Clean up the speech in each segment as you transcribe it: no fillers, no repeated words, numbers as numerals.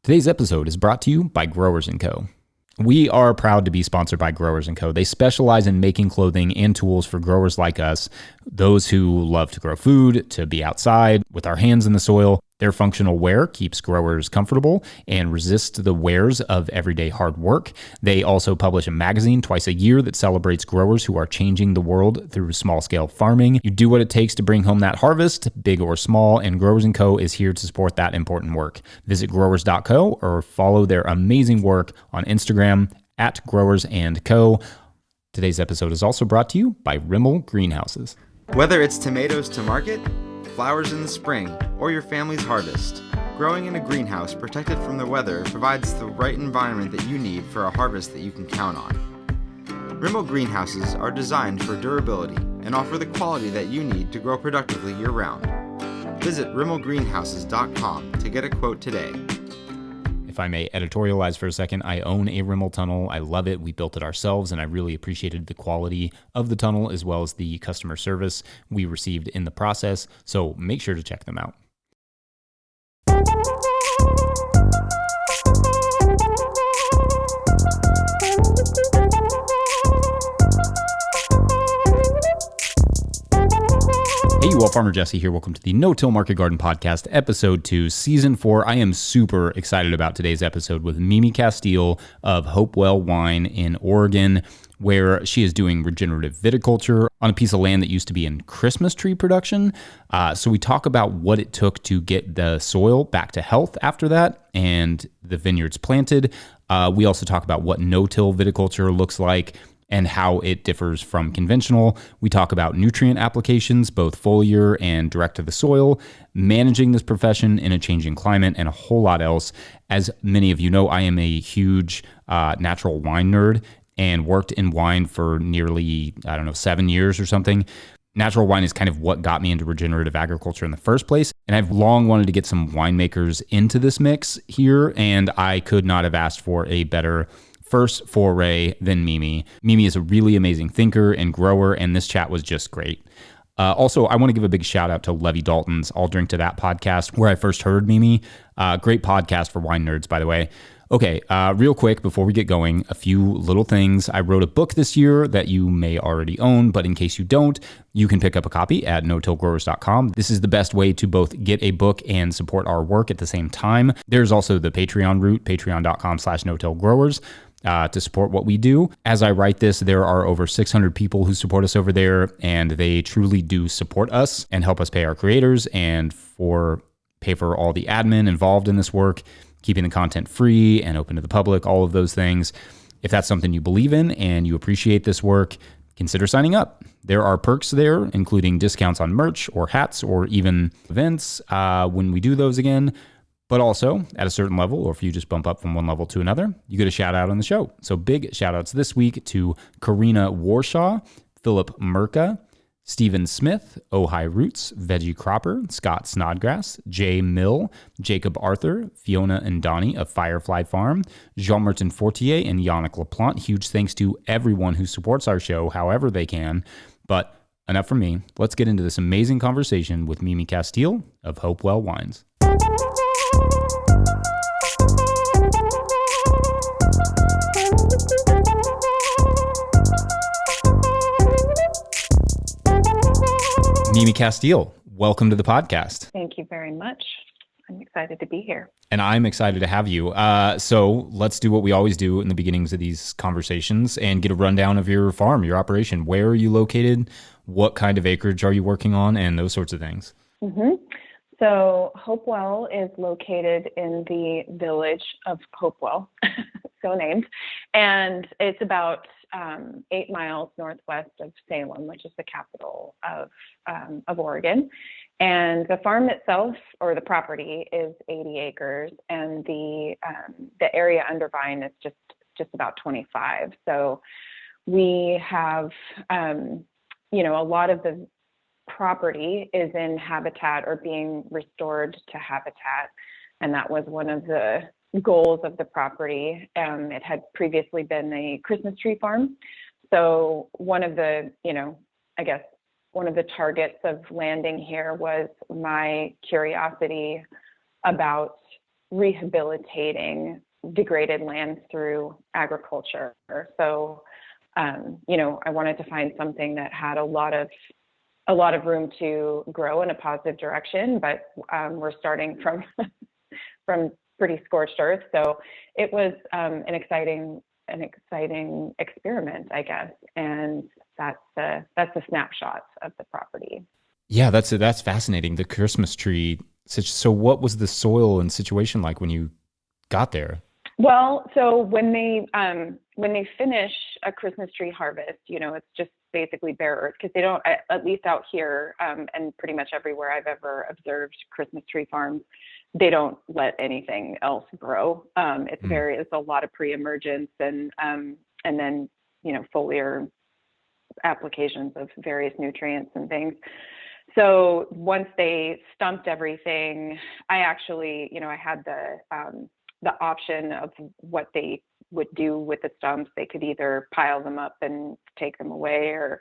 Today's episode is brought to you by Growers & Co. We are proud to be sponsored by Growers & Co. They specialize in making clothing and tools for growers like us, those who love to grow food, to be outside with our hands in the soil. Their functional wear keeps growers comfortable and resists the wears of everyday hard work. They also publish a magazine twice a year that celebrates growers who are changing the world through small-scale farming. You do what it takes to bring home that harvest, big or small, and Growers & Co. is here to support that important work. Visit growers.co or follow their amazing work on Instagram at Growers & Co. Today's episode is also brought to you by RIMOL Greenhouses. Whether it's tomatoes to market, flowers in the spring, or your family's harvest, growing in a greenhouse protected from the weather provides the right environment that you need for a harvest that you can count on. RIMOL Greenhouses are designed for durability and offer the quality that you need to grow productively year-round. Visit rimolgreenhouses.com to get a quote today. If I may editorialize for a second, I own a RIMOL tunnel. I love it. We built it ourselves, and I really appreciated the quality of the tunnel as well as the customer service we received in the process. So make sure to check them out. Hey, you all, Farmer Jesse here. Welcome to the No-Till Market Garden Podcast, Episode 2, Season 4. I am super excited about today's episode with Mimi Casteel of Hopewell Wine in Oregon, where she is doing regenerative viticulture on a piece of land that used to be in Christmas tree production. So we talk about what it took to get the soil back to health after that and the vineyards planted. We also talk about what no-till viticulture looks like and how it differs from conventional. We talk about nutrient applications, both foliar and direct to the soil, managing this profession in a changing climate, and a whole lot else. As many of you know, I am a huge natural wine nerd and worked in wine for nearly, 7 years or something. Natural wine is kind of what got me into regenerative agriculture in the first place. And I've long wanted to get some winemakers into this mix here, and I could not have asked for a better first foray than Mimi. Mimi is a really amazing thinker and grower, and this chat was just great. Also, I want to give a big shout out to Levy Dalton's I'll Drink to That podcast, where I first heard Mimi. Great podcast for wine nerds, by the way. Okay, real quick before we get going, a few little things. I wrote a book this year that you may already own, but in case you don't, you can pick up a copy at notillgrowers.com. This is the best way to both get a book and support our work at the same time. There's also the Patreon route, patreon.com/notillgrowers. To support what we do. As I write this, there are over 600 people who support us over there, and they truly do support us and help us pay our creators and pay for all the admin involved in this work, keeping the content free and open to the public, all of those things. If that's something you believe in and you appreciate this work, consider signing up. There are perks there, including discounts on merch or hats or even events when we do those again. But also, at a certain level, or if you just bump up from one level to another, you get a shout out on the show. So big shout outs this week to Karina Warshaw, Philip Merka, Stephen Smith, Ojai Roots, Veggie Cropper, Scott Snodgrass, Jay Mill, Jacob Arthur, Fiona and Donnie of Firefly Farm, Jean-Martin Fortier, and Yannick LaPlante. Huge thanks to everyone who supports our show however they can. But enough from me. Let's get into this amazing conversation with Mimi Casteel of Hopewell Wines. Mimi Casteel, welcome to the podcast. Thank you very much. I'm excited to be here. And I'm excited to have you. So let's do what we always do in the beginnings of these conversations and get a rundown of your farm, your operation. Where are you located? What kind of acreage are you working on? And those sorts of things. Mm-hmm. So Hopewell is located in the village of Hopewell, so named, and it's about 8 miles northwest of Salem, which is the capital of Oregon. And the farm itself, or the property, is 80 acres, and the area under vine is just about 25. So we have, a lot of the property is in habitat or being restored to habitat, and that was one of the goals of the property. It had previously been a Christmas tree farm, so one of the targets of landing here was my curiosity about rehabilitating degraded lands through agriculture. So, you know, I wanted to find something that had a lot of room to grow in a positive direction, but we're starting from from pretty scorched earth. So it was an exciting experiment, I guess. And that's a snapshot of the property. Yeah, that's fascinating. The Christmas tree. So what was the soil and situation like when you got there? Well, so when they finish a Christmas tree harvest, you know, it's just basically bare earth, because they don't, at least out here, and pretty much everywhere I've ever observed Christmas tree farms, they don't let anything else grow. It's a lot of pre-emergence and then, you know, foliar applications of various nutrients and things. So once they stumped everything, I actually, you know, I had the option of what they would do with the stumps. They could either pile them up and take them away or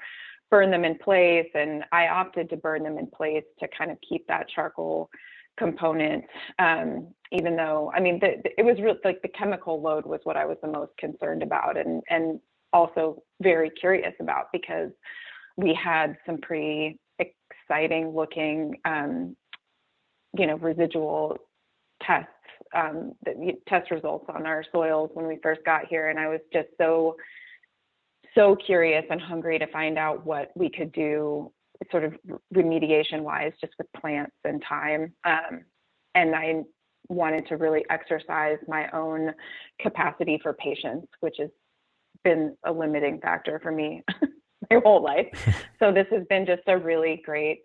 burn them in place. And I opted to burn them in place to kind of keep that charcoal component, even though, I mean, it was real, like the chemical load was what I was the most concerned about, and also very curious about, because we had some pretty exciting looking, you know, residual tests, test results on our soils when we first got here. And I was just so curious and hungry to find out what we could do sort of remediation wise, just with plants and time. And I wanted to really exercise my own capacity for patience, which has been a limiting factor for me my whole life. So this has been just a really great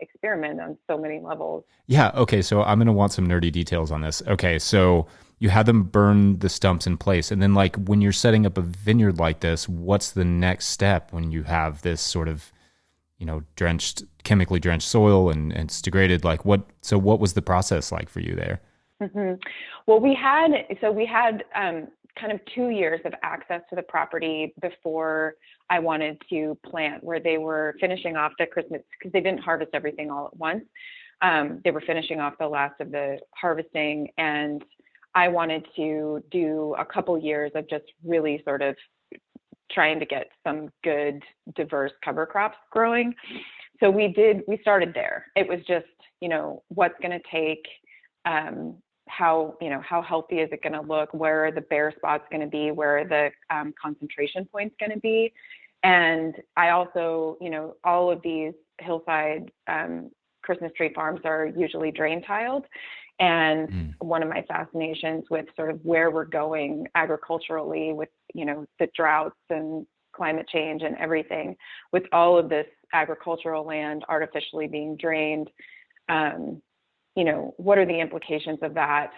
experiment on so many levels. Yeah. Okay. So I'm going to want some nerdy details on this. Okay. So you had them burn the stumps in place. And then, like, when you're setting up a vineyard like this, what's the next step when you have this sort of, you know, chemically drenched soil and it's degraded? Like, what was the process like for you there? Mm-hmm. Well, we had kind of 2 years of access to the property before I wanted to plant, where they were finishing off the Christmas, because they didn't harvest everything all at once. They were finishing off the last of the harvesting, and I wanted to do a couple years of just really sort of trying to get some good, diverse cover crops growing. So we started there. It was just, you know, what's going to take, how healthy is it going to look? Where are the bare spots going to be? Where are the concentration points going to be? And I also, you know, all of these hillside Christmas tree farms are usually drain tiled. And one of my fascinations with sort of where we're going agriculturally with, you know, the droughts and climate change and everything, with all of this agricultural land artificially being drained, you know, what are the implications of that?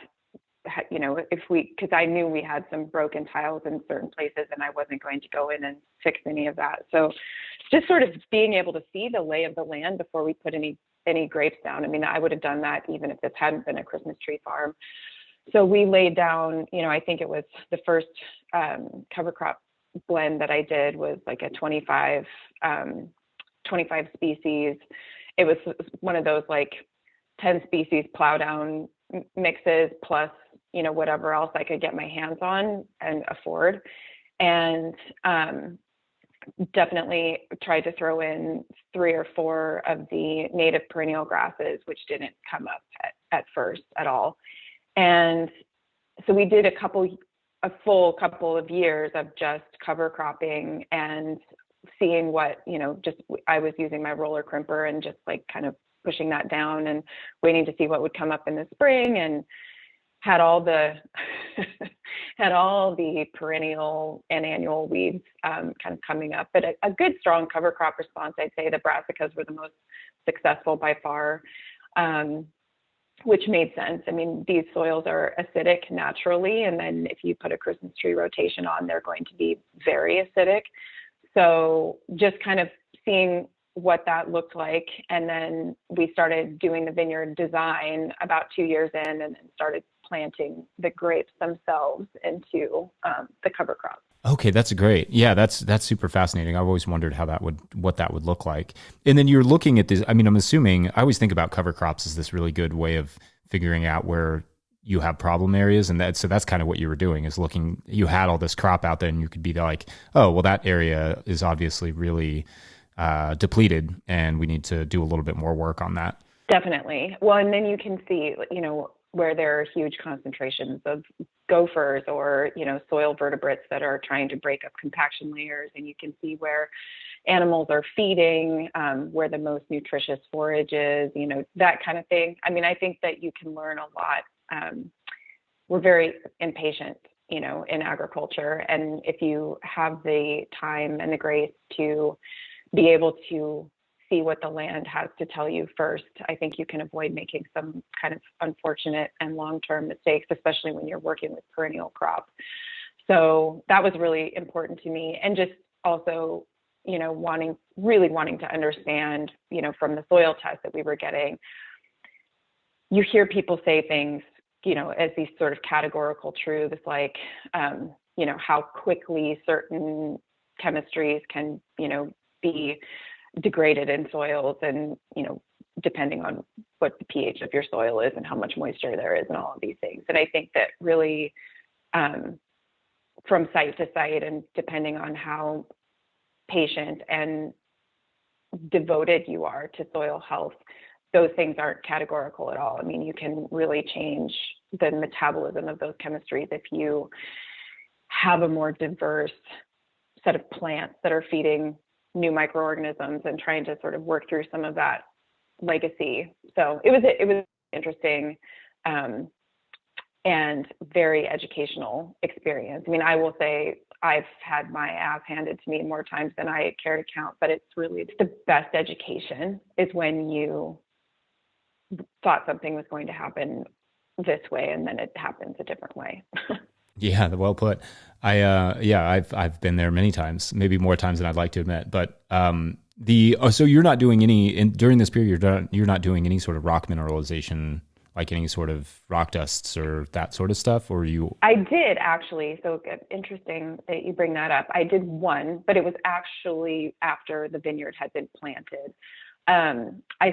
You know, because I knew we had some broken tiles in certain places and I wasn't going to go in and fix any of that. So just sort of being able to see the lay of the land before we put any grapes down. I mean, I would have done that even if this hadn't been a Christmas tree farm. So we laid down, you know, I think it was the first cover crop blend that I did was like a 25 species. It was one of those like 10 species plow down mixes plus, you know, whatever else I could get my hands on and afford. And definitely tried to throw in 3 or 4 of the native perennial grasses, which didn't come up at first at all. And so we did a full couple of years of just cover cropping and seeing what, you know, just I was using my roller crimper and just like kind of pushing that down and waiting to see what would come up in the spring, and had all the perennial and annual weeds kind of coming up. But a good strong cover crop response, I'd say the brassicas were the most successful by far, which made sense. I mean, these soils are acidic naturally, and then if you put a Christmas tree rotation on, they're going to be very acidic. So just kind of seeing what that looked like. And then we started doing the Vineyard Design about 2 years in, and then started planting the grapes themselves into the cover crop. Okay, that's great. Yeah, that's super fascinating. I've always wondered what that would look like. And then you're looking at this, I mean, I'm assuming, I always think about cover crops as this really good way of figuring out where you have problem areas. And so that's kind of what you were doing, is looking, you had all this crop out there and you could be like, oh, well, that area is obviously really depleted and we need to do a little bit more work on that. Definitely. Well, and then you can see, where there are huge concentrations of gophers or, soil vertebrates that are trying to break up compaction layers. And you can see where animals are feeding, where the most nutritious forage is, that kind of thing. I mean, I think that you can learn a lot. We're very impatient, in agriculture. And if you have the time and the grace to be able to see what the land has to tell you first, I think you can avoid making some kind of unfortunate and long-term mistakes, especially when you're working with perennial crops. So that was really important to me. And just also, wanting to understand, from the soil test that we were getting, you hear people say things, as these sort of categorical truths, like, how quickly certain chemistries can, be degraded in soils, and depending on what the pH of your soil is and how much moisture there is and all of these things. And I think that really, from site to site, and depending on how patient and devoted you are to soil health, those things aren't categorical at all. I mean, you can really change the metabolism of those chemistries if you have a more diverse set of plants that are feeding new microorganisms and trying to sort of work through some of that legacy. So it was interesting and very educational experience. I mean, I will say I've had my ass handed to me more times than I care to count, but it's the best education is when you thought something was going to happen this way and then it happens a different way. Yeah, well put. I've been there many times, maybe more times than I'd like to admit. But so you're not doing during this period, you're not doing any sort of rock mineralization, like any sort of rock dusts or that sort of stuff, or you? I did actually. So interesting that you bring that up. I did one, but it was actually after the vineyard had been planted. I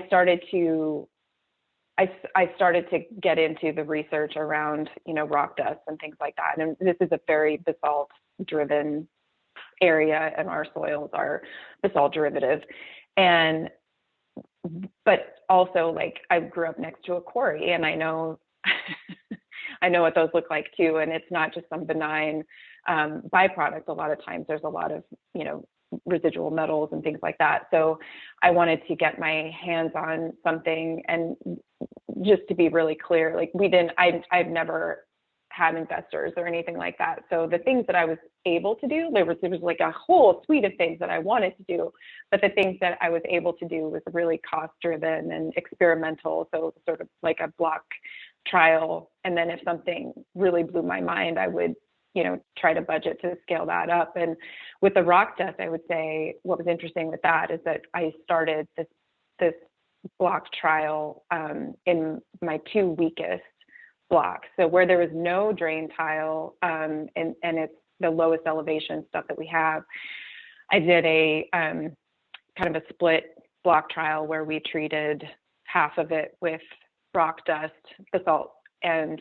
started to get into the research around, rock dust and things like that. And this is a very basalt driven area, and our soils are basalt derivative. But also, like, I grew up next to a quarry, and I know what those look like too. And it's not just some benign byproduct. A lot of times there's a lot of, residual metals and things like that. So I wanted to get my hands on something. And just to be really clear, like, I've never had investors or anything like that. So the things that I was able to do, there was like a whole suite of things that I wanted to do, but the things that I was able to do was really cost driven and experimental. So sort of like a block trial. And then if something really blew my mind, I would, try to budget to scale that up. And with the rock dust, I would say what was interesting with that is that I started this block trial in my two weakest blocks. So where there was no drain tile, and it's the lowest elevation stuff that we have, I did a kind of a split block trial where we treated half of it with rock dust, basalt, and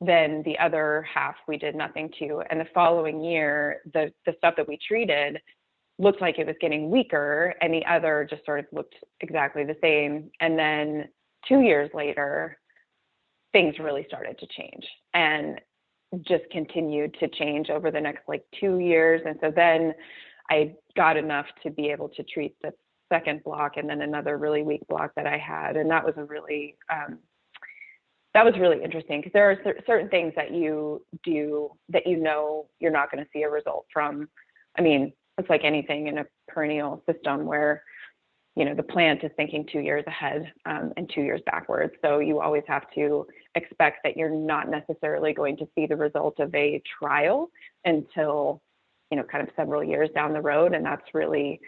then the other half we did nothing to. And the following year, the stuff that we treated looked like it was getting weaker, and the other just sort of looked exactly the same. And then 2 years later, things really started to change and just continued to change over the next 2 years. And so then I got enough to be able to treat the second block and then another really weak block that I had. And that was really interesting, because there are certain things that you do that you're not going to see a result from. I mean, it's like anything in a perennial system where, the plant is thinking 2 years ahead and 2 years backwards. So you always have to expect that you're not necessarily going to see the result of a trial until, kind of several years down the road. And that's really,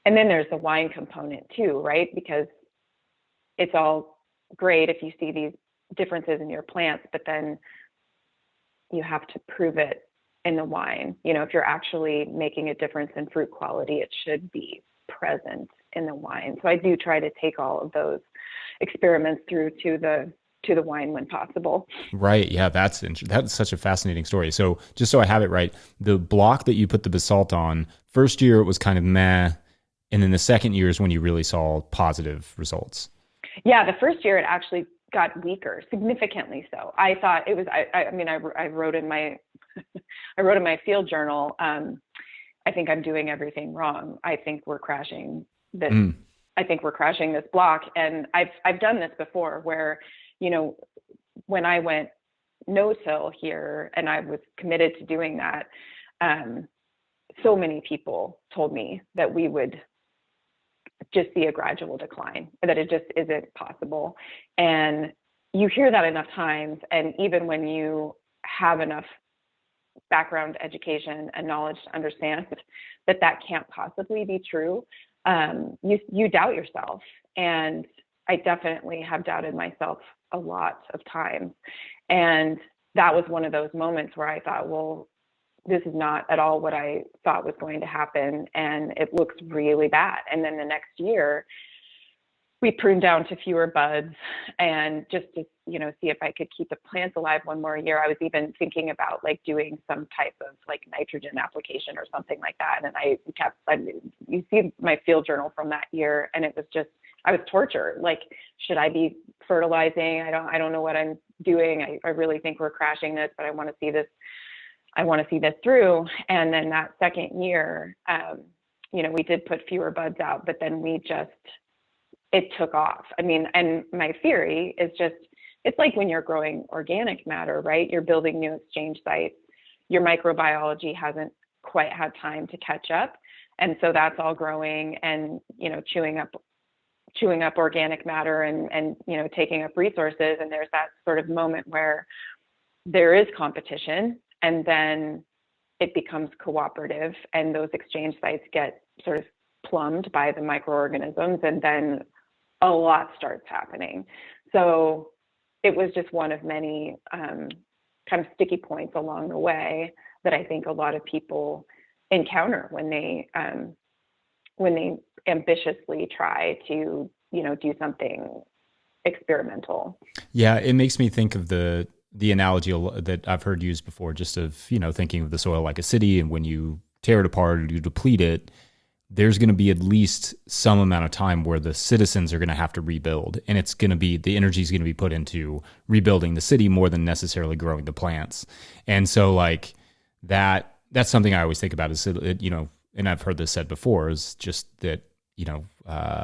and then there's the wine component too, right? Because it's all great if you see these differences in your plants, but then you have to prove it in the wine. If you're actually making a difference in fruit quality, it should be present in the wine. So I do try to take all of those experiments through to the to the wine when possible. Right. Yeah, that's such a fascinating story. So just so I have it right, the block that you put the basalt on, first year it was kind of meh, and then the second year is when you really saw positive results. Yeah, the first year it actually got weaker, significantly so. I thought it was. I wrote in my I wrote in my field journal. I think I'm doing everything wrong. I think we're crashing this. I think we're crashing this block. And I've done this before where, when I went no-till here and I was committed to doing that, so many people told me that we would just see a gradual decline, that it just isn't possible. And you hear that enough times. And even when you have enough background education and knowledge to understand that can't possibly be true, you doubt yourself. And I definitely have doubted myself a lot of times. And that was one of those moments where I thought, well, this is not at all what I thought was going to happen. And it looks really bad. And then the next year, we pruned down to fewer buds, and just to, see if I could keep the plants alive one more year. I was even thinking about doing some type of nitrogen application or something like that. And you see my field journal from that year, and it was just, I was tortured. Should I be fertilizing? I don't know what I'm doing. I really think we're crashing this, but I want to see this. I want to see this through. And then that second year, we did put fewer buds out, but then it took off. And my theory is just, it's like when you're growing organic matter, right? You're building new exchange sites. Your microbiology hasn't quite had time to catch up. And so that's all growing and, chewing up organic matter and taking up resources. And there's that sort of moment where there is competition, and then it becomes cooperative, and those exchange sites get sort of plumbed by the microorganisms, and then a lot starts happening. So it was just one of many kind of sticky points along the way that I think a lot of people encounter when they ambitiously try to, do something experimental. Yeah, it makes me think of the analogy that I've heard used before, just of, thinking of the soil like a city, and when you tear it apart or you deplete it, there's going to be at least some amount of time where the citizens are going to have to rebuild. And it's going to be, the energy is going to be put into rebuilding the city more than necessarily growing the plants. And so that's something I always think about is, and I've heard this said before, is just that,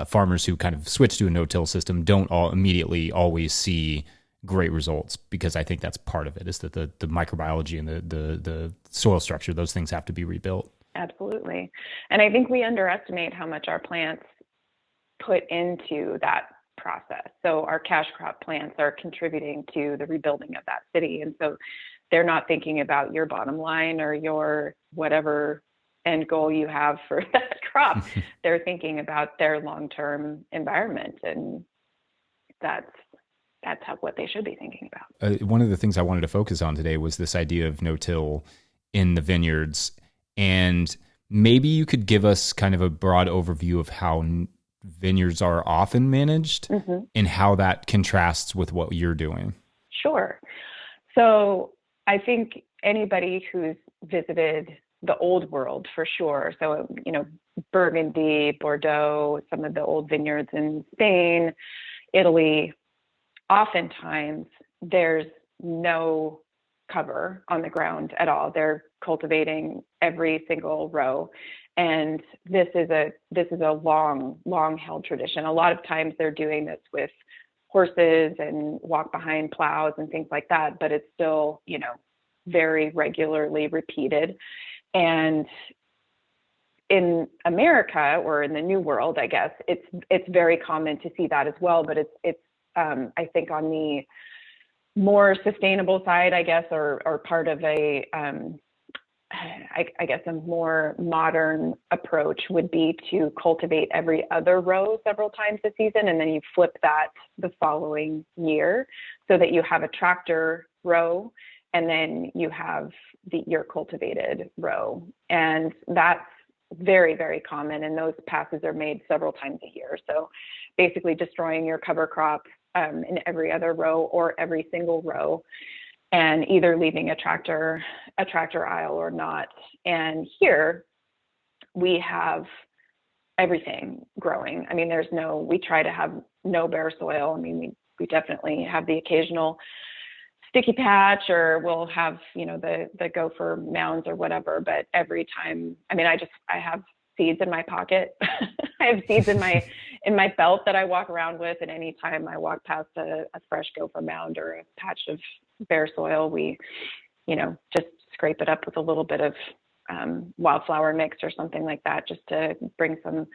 farmers who kind of switch to a no-till system don't all immediately always see great results, because I think that's part of it, is that the microbiology and the soil structure, those things have to be rebuilt. Absolutely. And I think we underestimate how much our plants put into that process. So our cash crop plants are contributing to the rebuilding of that city. And so they're not thinking about your bottom line or your whatever end goal you have for that crop. They're thinking about their long-term environment. And that's what they should be thinking about. One of the things I wanted to focus on today was this idea of no-till in the vineyards. And maybe you could give us kind of a broad overview of how vineyards are often managed, and how that contrasts with what you're doing. Sure. So I think anybody who's visited the old world, for sure. So, Burgundy, Bordeaux, some of the old vineyards in Spain, Italy, oftentimes there's no cover on the ground at all. They're cultivating every single row. And this is a long held tradition. A lot of times they're doing this with horses and walk behind plows and things like that, but it's still, very regularly repeated. And in America, or in the New World, I guess, it's very common to see that as well, but it's I think on the more sustainable side, I guess, or part of a I guess a more modern approach would be to cultivate every other row several times a season, and then you flip that the following year, so that you have a tractor row, and then you have your cultivated row. And that's very, very common, and those passes are made several times a year. So basically destroying your cover crop in every other row or every single row, and either leaving a tractor aisle or not. And here we have everything growing. I mean, we try to have no bare soil. I mean, we definitely have the occasional sticky patch, or we'll have, the gopher mounds or whatever. But every time, I mean, I have seeds in my pocket. I have seeds in my belt that I walk around with. And anytime I walk past a fresh gopher mound or a patch of bare soil, we, just scrape it up with a little bit of wildflower mix or something like that, just to bring some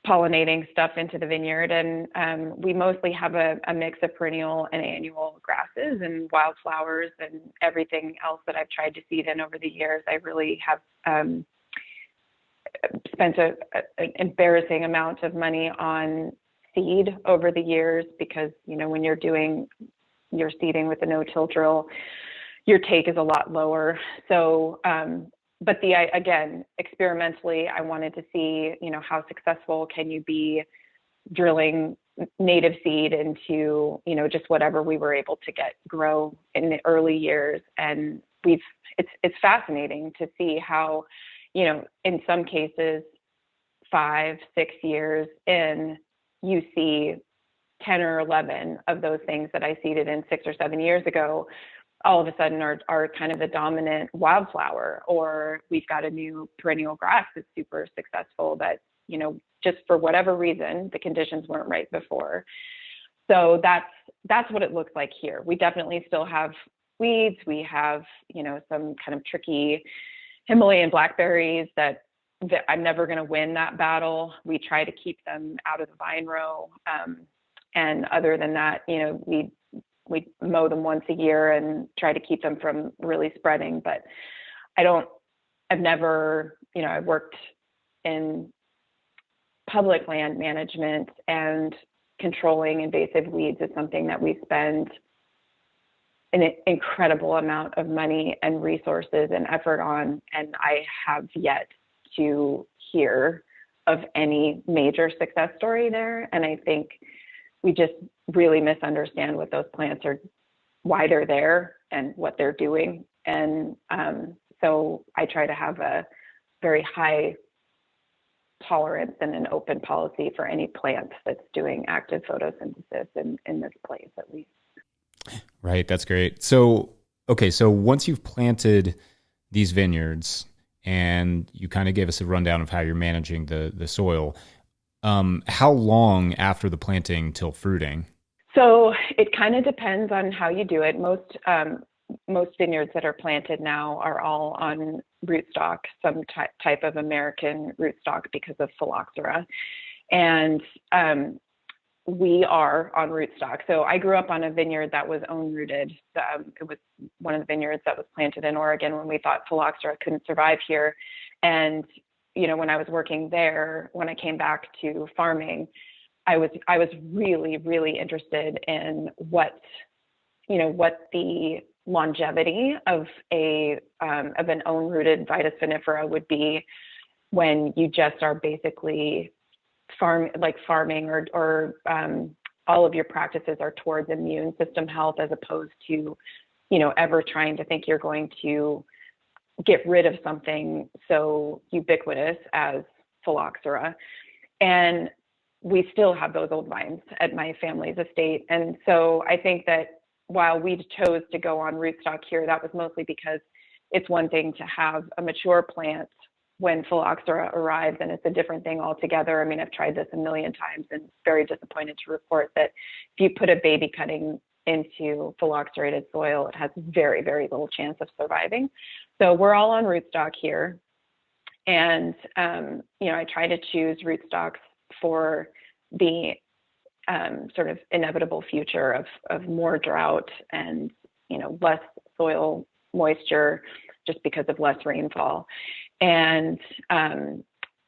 pollinating stuff into the vineyard. And we mostly have a mix of perennial and annual grasses and wildflowers and everything else that I've tried to seed in over the years. I really have spent an embarrassing amount of money on seed over the years, because, when you're doing your seeding with a no-till drill, your take is a lot lower. So, but again, experimentally, I wanted to see, how successful can you be drilling native seed into, just whatever we were able to grow in the early years. And it's fascinating to see how, in some cases, 5-6 years in, you see 10 or 11 of those things that I seeded in 6 or 7 years ago all of a sudden are kind of the dominant wildflower, or we've got a new perennial grass that's super successful that, just for whatever reason, the conditions weren't right before. So that's what it looks like here. We definitely still have weeds. We have, some kind of tricky Himalayan blackberries that I'm never going to win that battle. We try to keep them out of the vine row. And other than that, we mow them once a year and try to keep them from really spreading. But I've never, I've worked in public land management, and controlling invasive weeds is something that we spend an incredible amount of money and resources and effort on. And I have yet to hear of any major success story there. And I think we just really misunderstand what those plants are, why they're there and what they're doing. And so I try to have a very high tolerance and an open policy for any plant that's doing active photosynthesis in this place, at least. Right. That's great. So, okay. So once you've planted these vineyards and you kind of gave us a rundown of how you're managing the soil, how long after the planting till fruiting? So it kind of depends on how you do it. Most vineyards that are planted now are all on rootstock, some type of American rootstock, because of phylloxera. And we are on rootstock. So I grew up on a vineyard that was own rooted. It was one of the vineyards that was planted in Oregon when we thought phylloxera couldn't survive here. And when I was working there, when I came back to farming, I was really, really interested in what the longevity of an own rooted Vitis vinifera would be when you just are basically farming or all of your practices are towards immune system health, as opposed to, ever trying to think you're going to get rid of something so ubiquitous as phylloxera. And we still have those old vines at my family's estate. And so I think that while we chose to go on rootstock here, that was mostly because it's one thing to have a mature plant when phylloxera arrives, and it's a different thing altogether. I mean, I've tried this a million times and very disappointed to report that if you put a baby cutting into phylloxerated soil, it has very, very little chance of surviving. So we're all on rootstock here. And, I try to choose rootstocks for the sort of inevitable future of more drought and, less soil moisture, just because of less rainfall. And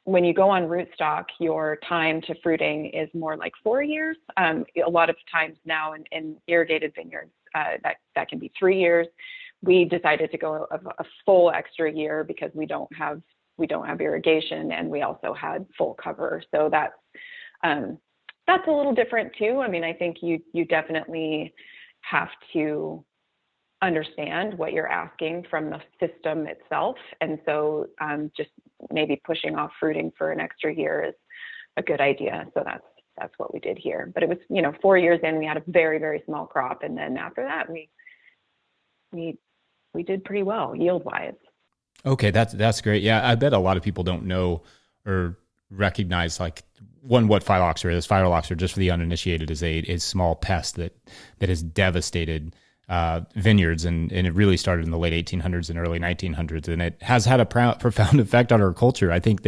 when you go on rootstock, your time to fruiting is more like 4 years. A lot of times now in irrigated vineyards, that can be 3 years. We decided to go a full extra year because we don't have irrigation, and we also had full cover. So that's that's a little different too. I mean, I think you definitely have to understand what you're asking from the system itself. And so just maybe pushing off fruiting for an extra year is a good idea. So that's what we did here. But it was, 4 years in, we had a very, very small crop. And then after that, we did pretty well yield wise. Okay. That's great. Yeah. I bet a lot of people don't know or recognize what phylloxera is. Phylloxera, just for the uninitiated, is a small pest that has devastated vineyards, and it really started in the late 1800s and early 1900s, and it has had a profound effect on our culture. I think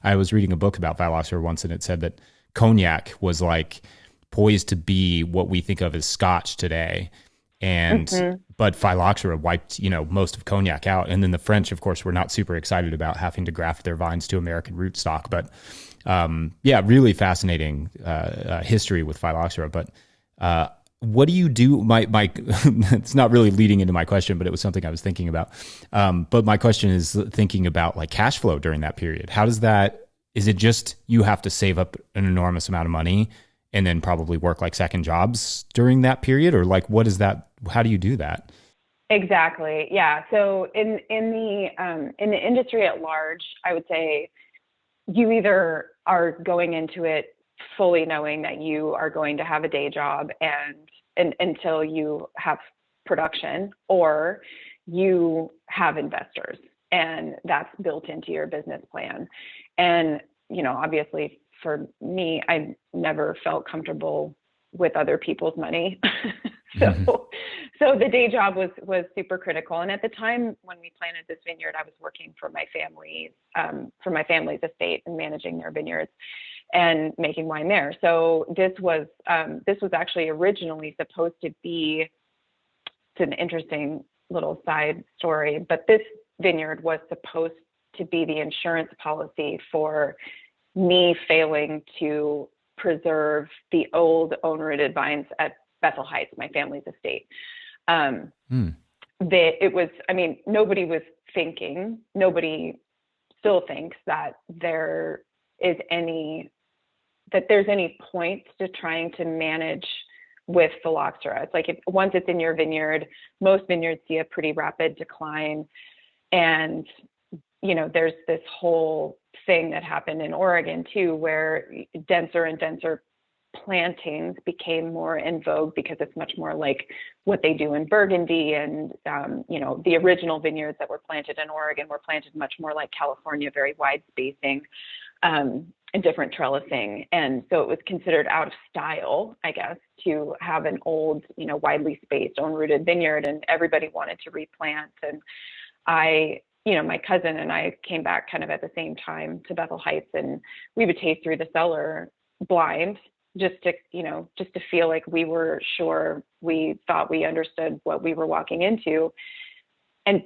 I was reading a book about phylloxera once, and it said that cognac was poised to be what we think of as Scotch today, and but phylloxera wiped most of cognac out. And then the French, of course, were not super excited about having to graft their vines to American rootstock, but really fascinating history with phylloxera. But what do you do? My it's not really leading into my question, but it was something I was thinking about. But my question is thinking about cash flow during that period. How does that? Is it just you have to save up an enormous amount of money and then probably work second jobs during that period, or what is that? How do you do that? Exactly. Yeah. So in the industry at large, I would say you either are going into it fully knowing that you are going to have a day job and until you have production, or you have investors, and that's built into your business plan. And, obviously for me, I never felt comfortable with other people's money. So the day job was super critical. And at the time when we planted this vineyard, I was working for my family's estate and managing their vineyards and making wine there. So this was actually originally supposed to be, it's an interesting little side story, but this vineyard was supposed to be the insurance policy for me failing to preserve the old own-rooted vines at Bethel Heights, my family's estate. Nobody still thinks that there's any point to trying to manage with phylloxera. It's once it's in your vineyard, most vineyards see a pretty rapid decline. And, there's this whole thing that happened in Oregon too, where denser and denser plantings became more in vogue because it's much more like what they do in Burgundy. And, the original vineyards that were planted in Oregon were planted much more like California, very wide spacing, and different trellising. And so it was considered out of style, I guess, to have an old, widely spaced own-rooted vineyard, and everybody wanted to replant. And my cousin and I came back kind of at the same time to Bethel Heights, and we would taste through the cellar blind, just to feel like we were sure we thought we understood what we were walking into. And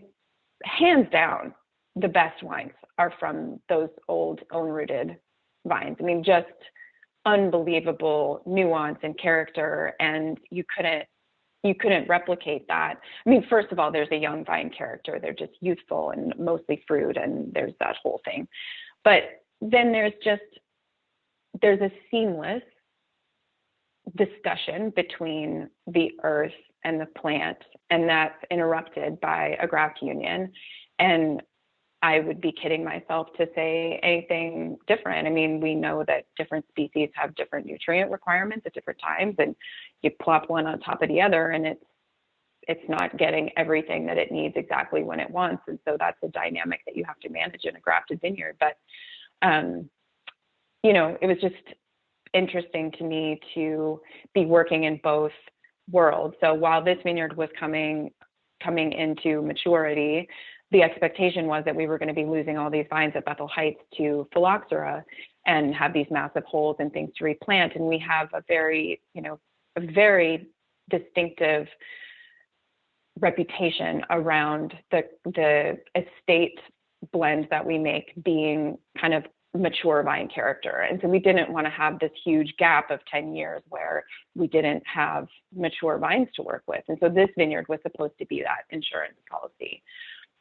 hands down, the best wines are from those old own-rooted vines. I mean, just unbelievable nuance and character, and you couldn't replicate that. I mean, first of all, there's a young vine character. They're just youthful and mostly fruit, and there's that whole thing. But then there's a seamless discussion between the earth and the plant, and that's interrupted by a graft union. And I would be kidding myself to say anything different. I mean, we know that different species have different nutrient requirements at different times, and you plop one on top of the other, and it's not getting everything that it needs exactly when it wants. And so that's a dynamic that you have to manage in a grafted vineyard. But, it was just interesting to me to be working in both worlds. So while this vineyard was coming into maturity, the expectation was that we were going to be losing all these vines at Bethel Heights to phylloxera and have these massive holes and things to replant. And we have a very distinctive reputation around the estate blend that we make being kind of mature vine character. And so we didn't want to have this huge gap of 10 years where we didn't have mature vines to work with. And so this vineyard was supposed to be that insurance policy.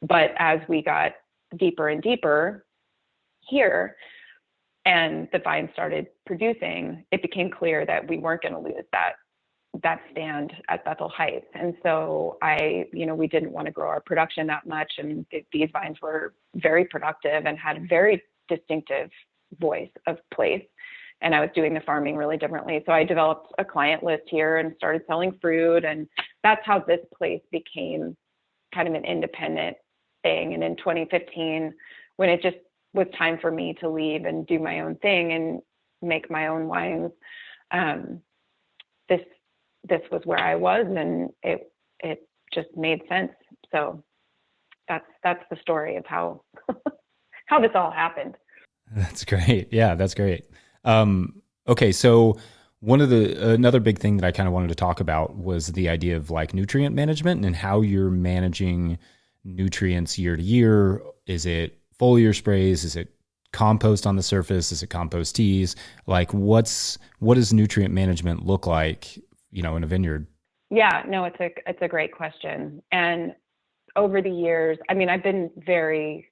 But as we got deeper and deeper here, and the vine started producing, it became clear that we weren't going to lose that stand at Bethel Heights. And so we didn't want to grow our production that much. And these vines were very productive and had a very distinctive voice of place. And I was doing the farming really differently. So I developed a client list here and started selling fruit. And that's how this place became kind of an independent thing. And in 2015, when it just was time for me to leave and do my own thing and make my own wines, this was where I was, and it just made sense. So that's the story of how how this all happened. That's great. Yeah, that's great. Okay, so another big thing that I kind of wanted to talk about was the idea of like nutrient management and how you're managing nutrients year to year. Is it foliar sprays? Is it compost on the surface? Is it compost teas? Like what does nutrient management look like, in a vineyard? Yeah, no, it's a great question. And over the years, I mean, I'm very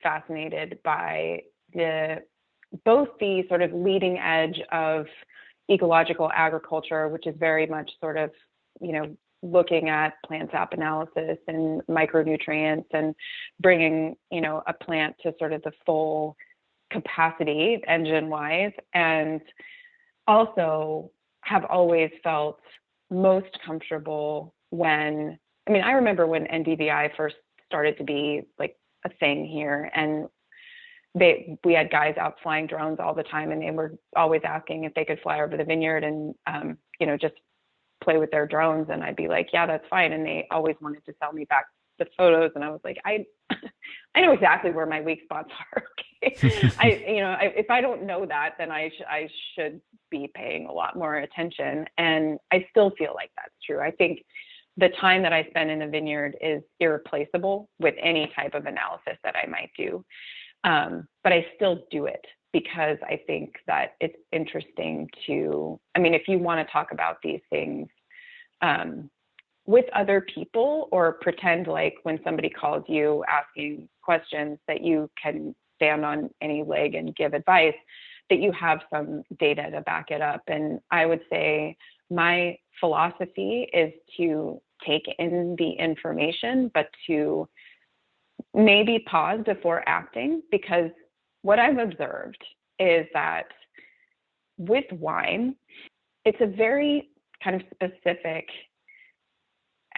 fascinated by both the sort of leading edge of ecological agriculture, which is very much sort of, looking at plant sap analysis and micronutrients and bringing, a plant to sort of the full capacity engine wise. And also have always felt most comfortable I remember when NDVI first started to be like a thing here, and we had guys out flying drones all the time, and they were always asking if they could fly over the vineyard and, just play with their drones. And I'd be like, yeah, that's fine. And they always wanted to sell me back the photos. And I was like, I know exactly where my weak spots are. Okay. If I don't know that, then I should be paying a lot more attention. And I still feel like that's true. I think the time that I spend in a vineyard is irreplaceable with any type of analysis that I might do. But I still do it because I think that it's interesting if you want to talk about these things with other people, or pretend like when somebody calls you asking questions that you can stand on any leg and give advice, that you have some data to back it up. And I would say my philosophy is to take in the information, but to maybe pause before acting, because what I've observed is that with wine, it's a very kind of specific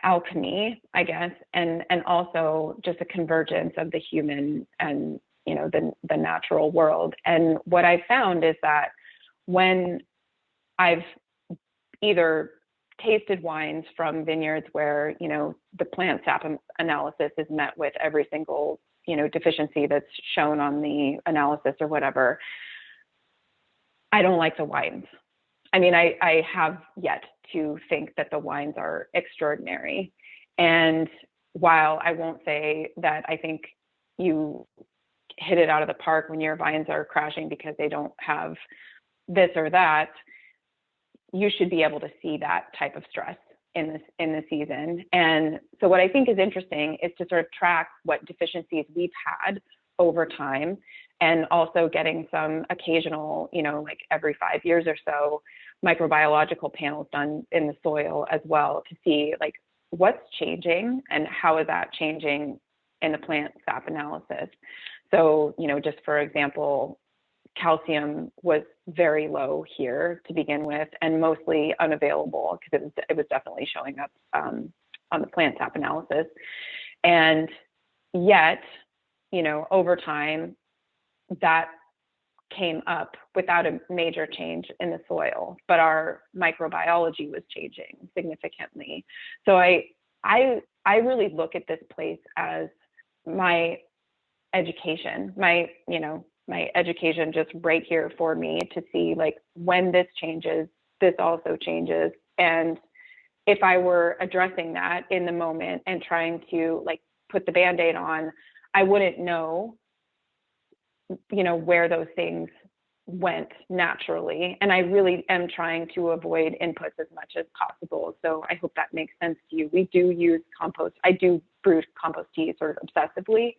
alchemy, I guess, and also just a convergence of the human and, the natural world. And what I found is that when I've either tasted wines from vineyards where, the plant sap analysis is met with every single, deficiency that's shown on the analysis or whatever, I don't like the wines. I have yet to think that the wines are extraordinary. And while I won't say that I think you hit it out of the park when your vines are crashing because they don't have this or that, you should be able to see that type of stress in the season. And so what I think is interesting is to sort of track what deficiencies we've had over time, and also getting some occasional, like every 5 years or so, microbiological panels done in the soil as well, to see like what's changing and how is that changing in the plant sap analysis. So, just for example, calcium was very low here to begin with, and mostly unavailable because it was definitely showing up on the plant sap analysis. And yet, over time, that came up without a major change in the soil, but our microbiology was changing significantly. So I really look at this place as my education, my education just right here for me to see like when this changes, this also changes. And if I were addressing that in the moment and trying to like put the Band-Aid on, I wouldn't know, where those things went naturally. And I really am trying to avoid inputs as much as possible. So I hope that makes sense to you. We do use compost. I do brew compost tea sort of obsessively.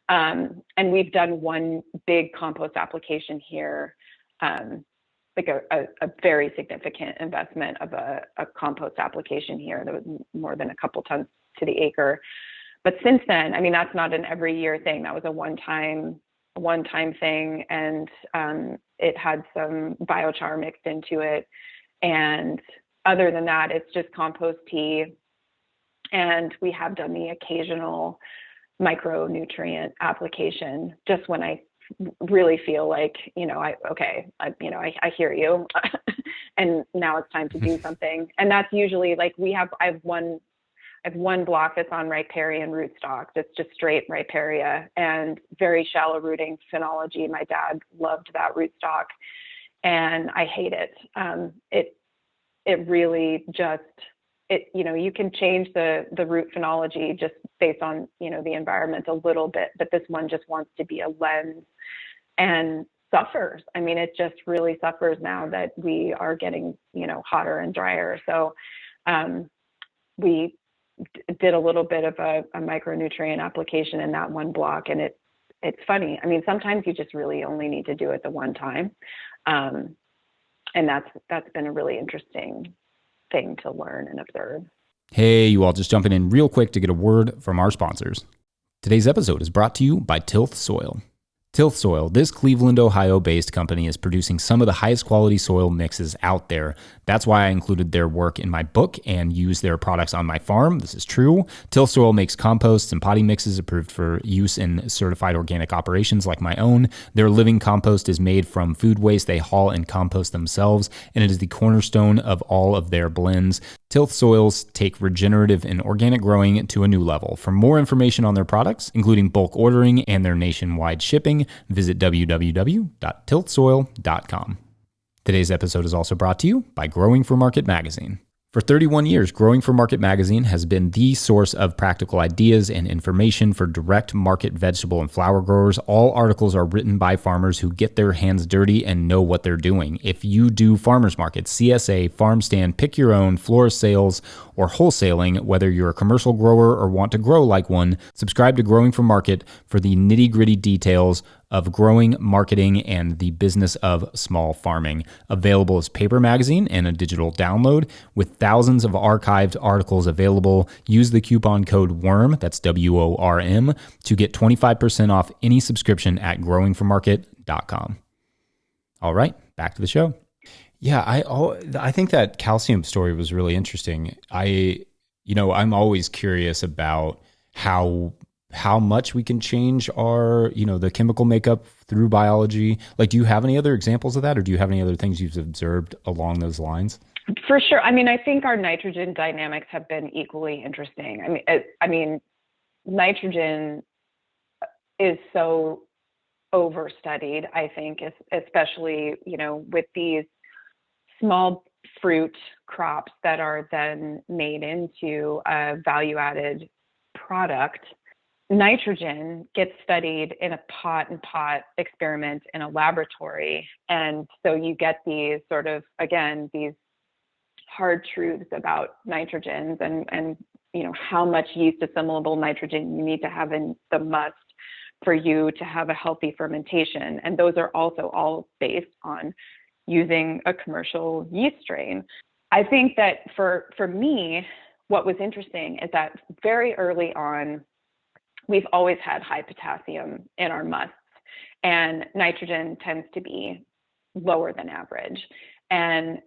And we've done one big compost application here, like a very significant investment of a compost application here that was more than a couple tons to the acre. But since then, I mean, that's not an every year thing. That was a one-time thing, and it had some biochar mixed into it. And other than that, it's just compost tea. And we have done the occasional micronutrient application just when I really feel like, I hear you and now it's time to do something. And that's usually like I have one block that's on riparian rootstock. That's just straight riparia and very shallow rooting phenology. My dad loved that rootstock and I hate it. It really just, you can change the root phenology just based on, the environment a little bit, but this one just wants to be a lens and suffers. I mean, it just really suffers now that we are getting, hotter and drier. So we did a little bit of a micronutrient application in that one block. And it's funny. I mean, sometimes you just really only need to do it the one time. And that's been a really interesting thing to learn and observe. Hey, you all, just jumping in real quick to get a word from our sponsors. Today's episode is brought to you by Tilth Soil. Tilth Soil, this Cleveland, Ohio-based company, is producing some of the highest quality soil mixes out there. That's why I included their work in my book and use their products on my farm. This is true. Tilth Soil makes composts and potting mixes approved for use in certified organic operations like my own. Their living compost is made from food waste they haul and compost themselves, and it is the cornerstone of all of their blends. Tilth Soils take regenerative and organic growing to a new level. For more information on their products, including bulk ordering and their nationwide shipping, visit www.tilthsoil.com. Today's episode is also brought to you by Growing for Market magazine. For 31 years, Growing for Market magazine has been the source of practical ideas and information for direct market vegetable and flower growers. All articles are written by farmers who get their hands dirty and know what they're doing. If you do farmers markets, CSA, farm stand, pick your own, florist sales, or wholesaling, whether you're a commercial grower or want to grow like one, subscribe to Growing for Market for the nitty-gritty details of growing, marketing, and the business of small farming. Available as paper magazine and a digital download with thousands of archived articles available. Use the coupon code WORM, that's WORM, to get 25% off any subscription at growingformarket.com. All right, back to the show. Yeah, I think that calcium story was really interesting. I'm always curious about how much we can change our, the chemical makeup through biology. Like, do you have any other examples of that, or do you have any other things you've observed along those lines? For sure. I mean, I think our nitrogen dynamics have been equally interesting. I mean, nitrogen is so overstudied, I think, especially, with these small fruit crops that are then made into a value-added product. Nitrogen gets studied in a pot and pot experiment in a laboratory. And so you get these sort of, again, these hard truths about nitrogens and how much yeast assimilable nitrogen you need to have in the must for you to have a healthy fermentation. And those are also all based on using a commercial yeast strain. I think that for me, what was interesting is that very early on, we've always had high potassium in our musts, and nitrogen tends to be lower than average. And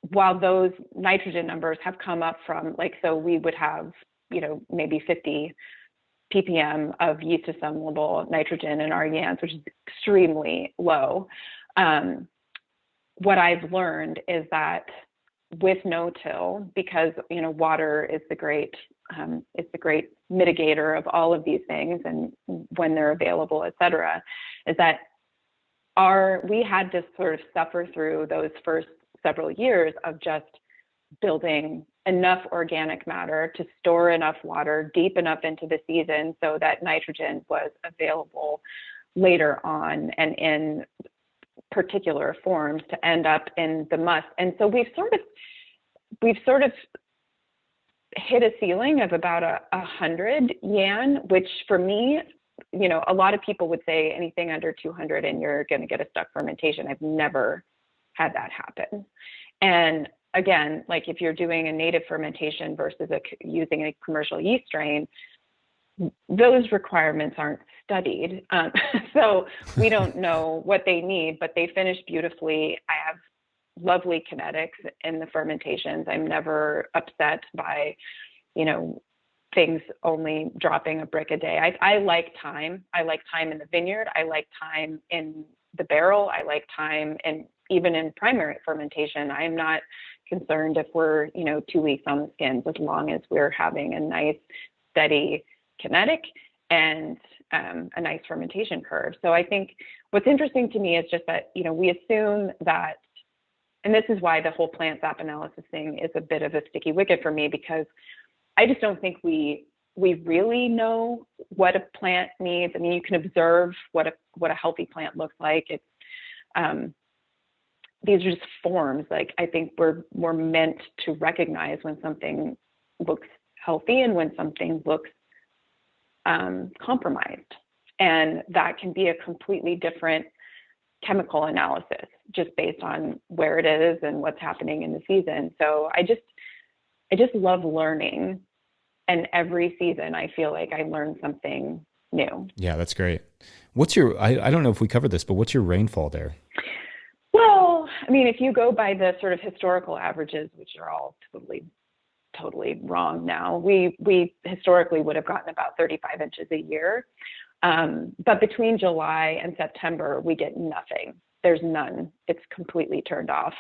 while those nitrogen numbers have come up from, so we would have, maybe 50 ppm of yeast assimilable nitrogen in our yams, which is extremely low. What I've learned is that with no-till, because water is the great mitigator of all of these things, and when they're available, et cetera, is that we had to sort of suffer through those first several years of just building enough organic matter to store enough water deep enough into the season so that nitrogen was available later on and in particular forms to end up in the must. And so we've sort of hit a ceiling of about 100 yan, which for me a lot of people would say anything under 200 and you're going to get a stuck fermentation. I've never had that happen. And again, like if you're doing a native fermentation versus using a commercial yeast strain, those requirements aren't studied. So we don't know what they need, but they finish beautifully. I have lovely kinetics in the fermentations. I'm never upset by, things only dropping a brick a day. I like time. I like time in the vineyard. I like time in the barrel. I like time even in primary fermentation. I'm not concerned if we're, 2 weeks on the skins, as long as we're having a nice, steady kinetic and a nice fermentation curve. So I think what's interesting to me is just that, we assume that, and this is why the whole plant sap analysis thing is a bit of a sticky wicket for me, because I just don't think we really know what a plant needs. I mean, you can observe what a healthy plant looks like. It's these are just forms. Like, I think we're meant to recognize when something looks healthy and when something looks compromised, and that can be a completely different chemical analysis just based on where it is and what's happening in the season. So I just love learning, and every season I feel like I learn something new. Yeah, that's great. What's your, I don't know if we covered this, but what's your rainfall there? Well, I mean, if you go by the sort of historical averages, which are all totally wrong now, we historically would have gotten about 35 inches a year. But between July and September, we get nothing. There's none. It's completely turned off.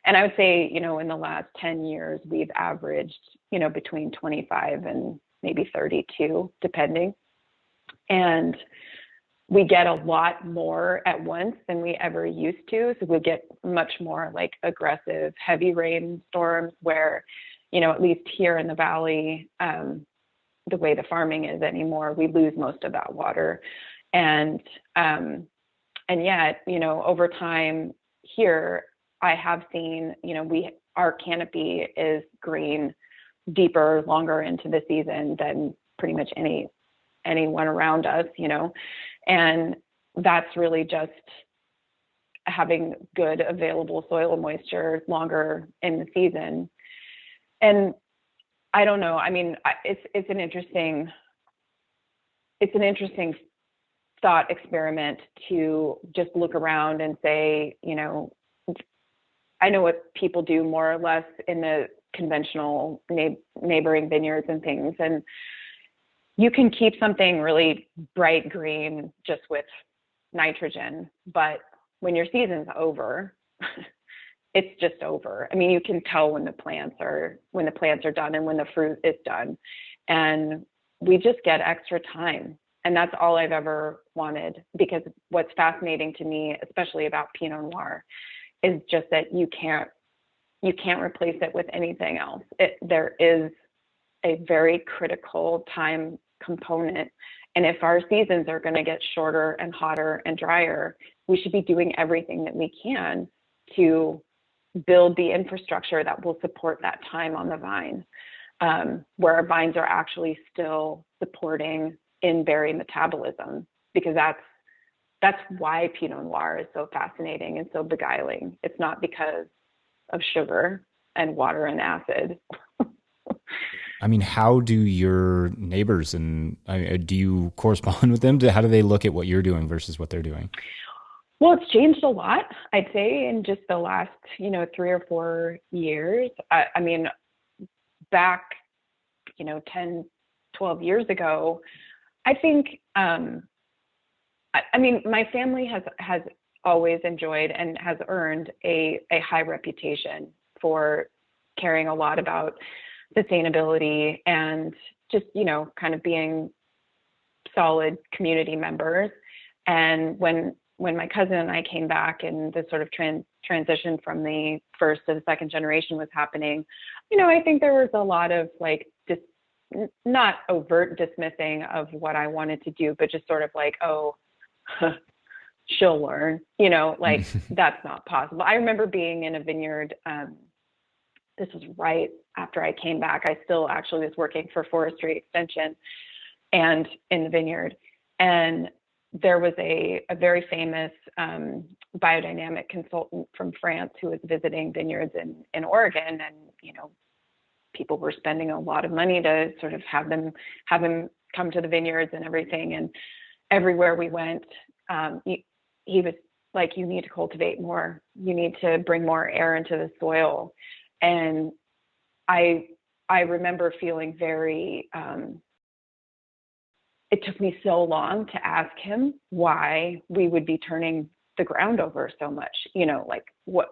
And I would say, in the last 10 years, we've averaged, between 25 and maybe 32, depending. And we get a lot more at once than we ever used to. So we get much more like aggressive, heavy rain storms where, at least here in the valley, the way the farming is anymore, we lose most of that water. And yet, over time here, I have seen, our canopy is green deeper, longer into the season than pretty much anyone around us, and that's really just having good available soil moisture longer in the season. And I don't know. I mean, it's an interesting thought experiment to just look around and say, I know what people do more or less in the conventional neighboring vineyards and things, and you can keep something really bright green just with nitrogen, but when your season's over, it's just over. I mean, you can tell when the plants are done and when the fruit is done, and we just get extra time. And that's all I've ever wanted, because what's fascinating to me, especially about Pinot Noir, is just that you can't replace it with anything else. There is a very critical time component. And if our seasons are going to get shorter and hotter and drier, we should be doing everything that we can to build the infrastructure that will support that time on the vine, where our vines are actually still supporting in-berry metabolism, because that's why Pinot Noir is so fascinating and so beguiling. It's not because of sugar and water and acid. I mean, how do your neighbors do you correspond with them? How do they look at what you're doing versus what they're doing? Well, it's changed a lot, I'd say, in just the last, 3 or 4 years. I mean, back, 10, 12 years ago, I think, my family has always enjoyed and has earned a high reputation for caring a lot about sustainability and just, kind of being solid community members. And when my cousin and I came back and the sort of transition from the first to the second generation was happening, I think there was a lot of not overt dismissing of what I wanted to do, but just sort of like, oh, she'll learn, that's not possible. I remember being in a vineyard. This was right after I came back. I still actually was working for Forestry Extension and in the vineyard. And there was a very famous biodynamic consultant from France who was visiting vineyards in Oregon, and people were spending a lot of money to sort of have him come to the vineyards and everything. And everywhere we went, he was like, you need to cultivate more. You need to bring more air into the soil. And I remember feeling very, it took me so long to ask him why we would be turning the ground over so much. Like, what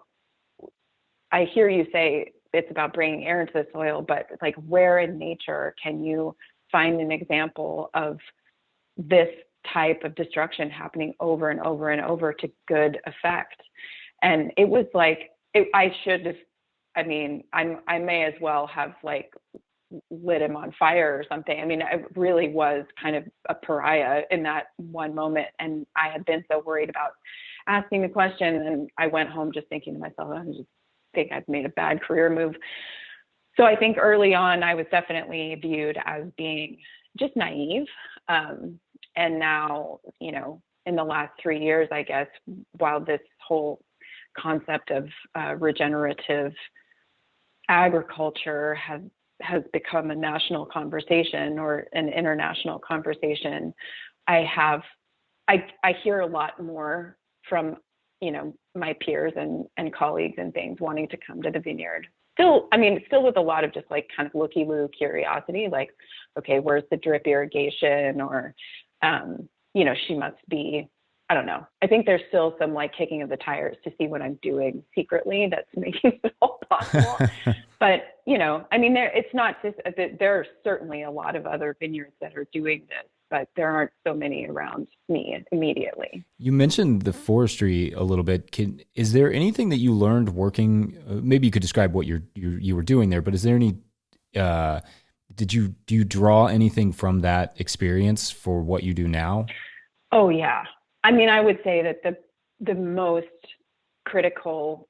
I hear you say, it's about bringing air into the soil, but like, where in nature can you find an example of this type of destruction happening over and over and over to good effect? And it was like, I may as well have like lit him on fire or something. I mean, I really was kind of a pariah in that one moment. And I had been so worried about asking the question. And I went home just thinking to myself, I just think I've made a bad career move. So I think early on, I was definitely viewed as being just naive. And now, in the last 3 years, I guess, while this whole concept of regenerative agriculture has become a national conversation or an international conversation, I hear a lot more from, my peers and colleagues and things wanting to come to the vineyard. Still with a lot of just like kind of looky-loo curiosity, like, okay, where's the drip irrigation? Or, she must be, I don't know. I think there's still some like kicking of the tires to see what I'm doing secretly that's making it all possible. But, it's not just, there are certainly a lot of other vineyards that are doing this, but there aren't so many around me immediately. You mentioned the forestry a little bit. Is there anything that you learned working? Maybe you could describe what you were doing there, but is there any? Do you draw anything from that experience for what you do now? Oh yeah, I would say that the most critical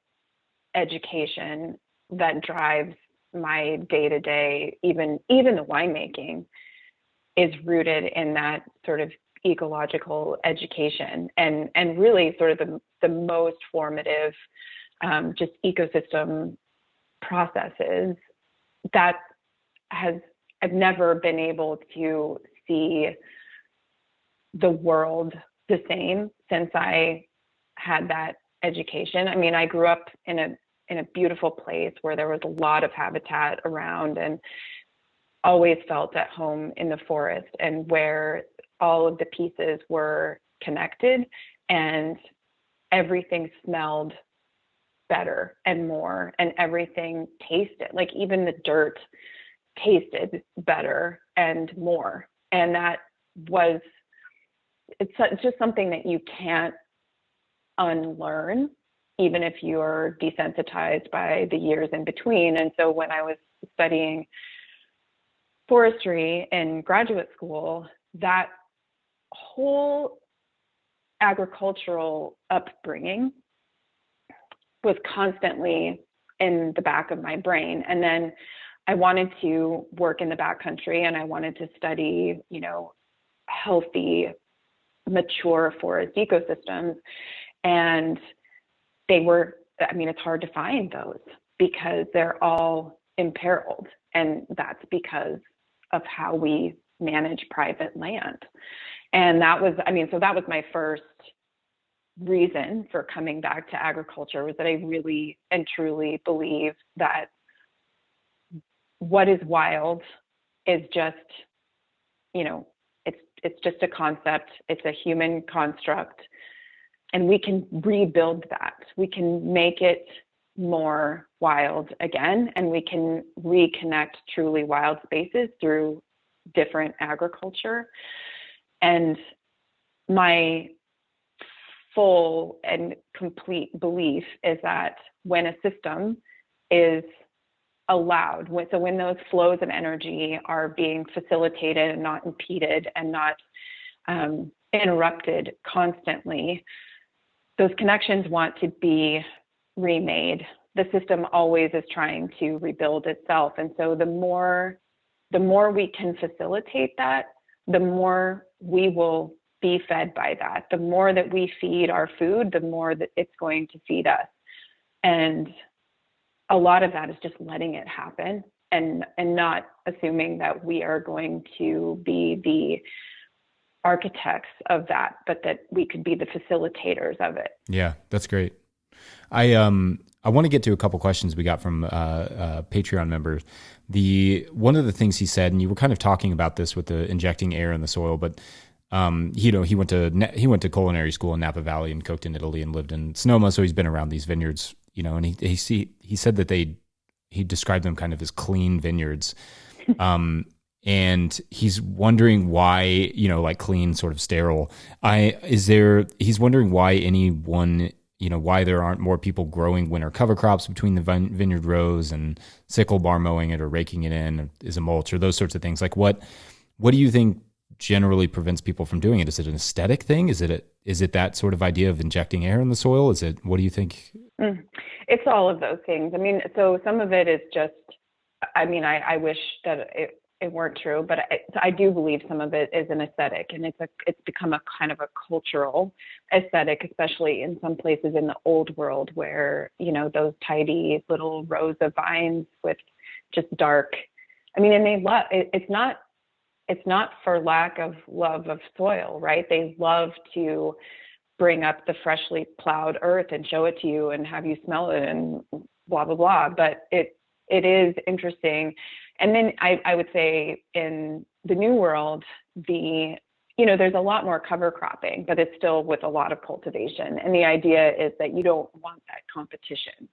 education that drives my day-to-day, even the winemaking, is rooted in that sort of ecological education and really sort of the most formative just ecosystem processes that I've never been able to see the world the same since I had that education. I grew up in a beautiful place where there was a lot of habitat around and always felt at home in the forest, and where all of the pieces were connected and everything smelled better and more, and everything tasted, like even the dirt tasted better and more. And it's just something that you can't unlearn, even if you're desensitized by the years in between. And so when I was studying forestry in graduate school, that whole agricultural upbringing was constantly in the back of my brain. And then I wanted to work in the backcountry, and I wanted to study, healthy, mature forest ecosystems. And it's hard to find those because they're all imperiled. And that's because of how we manage private land. And that was my first reason for coming back to agriculture, was that I really and truly believe that what is wild is just, it's just a concept. It's a human construct, and we can rebuild that. We can make it more wild again, and we can reconnect truly wild spaces through different agriculture. And my full and complete belief is that when a system is allowed, when those flows of energy are being facilitated and not impeded and not interrupted constantly, those connections want to be remade. The system always is trying to rebuild itself. And so the more we can facilitate that, the more we will be fed by that. The more that we feed our food, the more that it's going to feed us. And a lot of that is just letting it happen and not assuming that we are going to be the architects of that, but that we could be the facilitators of it. Yeah, that's great. I want to get to a couple questions we got from Patreon members. One of the things he said, and you were kind of talking about this with the injecting air in the soil, but he went to culinary school in Napa Valley and cooked in Italy and lived in Sonoma, so he's been around these vineyards, and he said that he described them kind of as clean vineyards. And he's wondering why, like clean, sort of sterile. He's wondering why why there aren't more people growing winter cover crops between the vineyard rows and sickle bar mowing it or raking it in as a mulch or those sorts of things. Like what do you think generally prevents people from doing it? Is it an aesthetic thing? Is it that sort of idea of injecting air in the soil? What do you think? It's all of those things. I mean, so some of it is just, I wish that it weren't true, but I do believe some of it is an aesthetic, and it's become a kind of a cultural aesthetic, especially in some places in the old world where, those tidy little rows of vines with just dark, and they love it. It's not for lack of love of soil, right? They love to bring up the freshly plowed earth and show it to you and have you smell it and blah, blah, blah. But it is interesting. And then I would say in the new world, there's a lot more cover cropping, but it's still with a lot of cultivation. And the idea is that you don't want that competition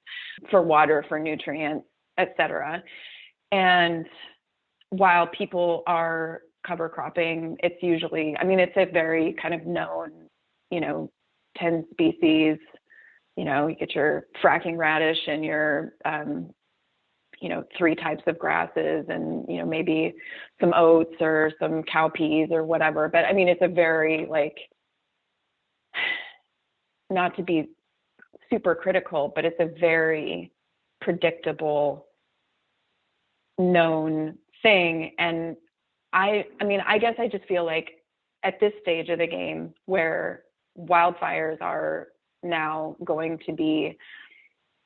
for water, for nutrients, et cetera. And while people are cover cropping, it's usually, it's a very kind of known, 10 species, you get your fracking radish and your, 3 types of grasses and, maybe some oats or some cowpeas or whatever. But it's a very not to be super critical, but it's a very predictable, known thing. And I guess I just feel like at this stage of the game where wildfires are now going to be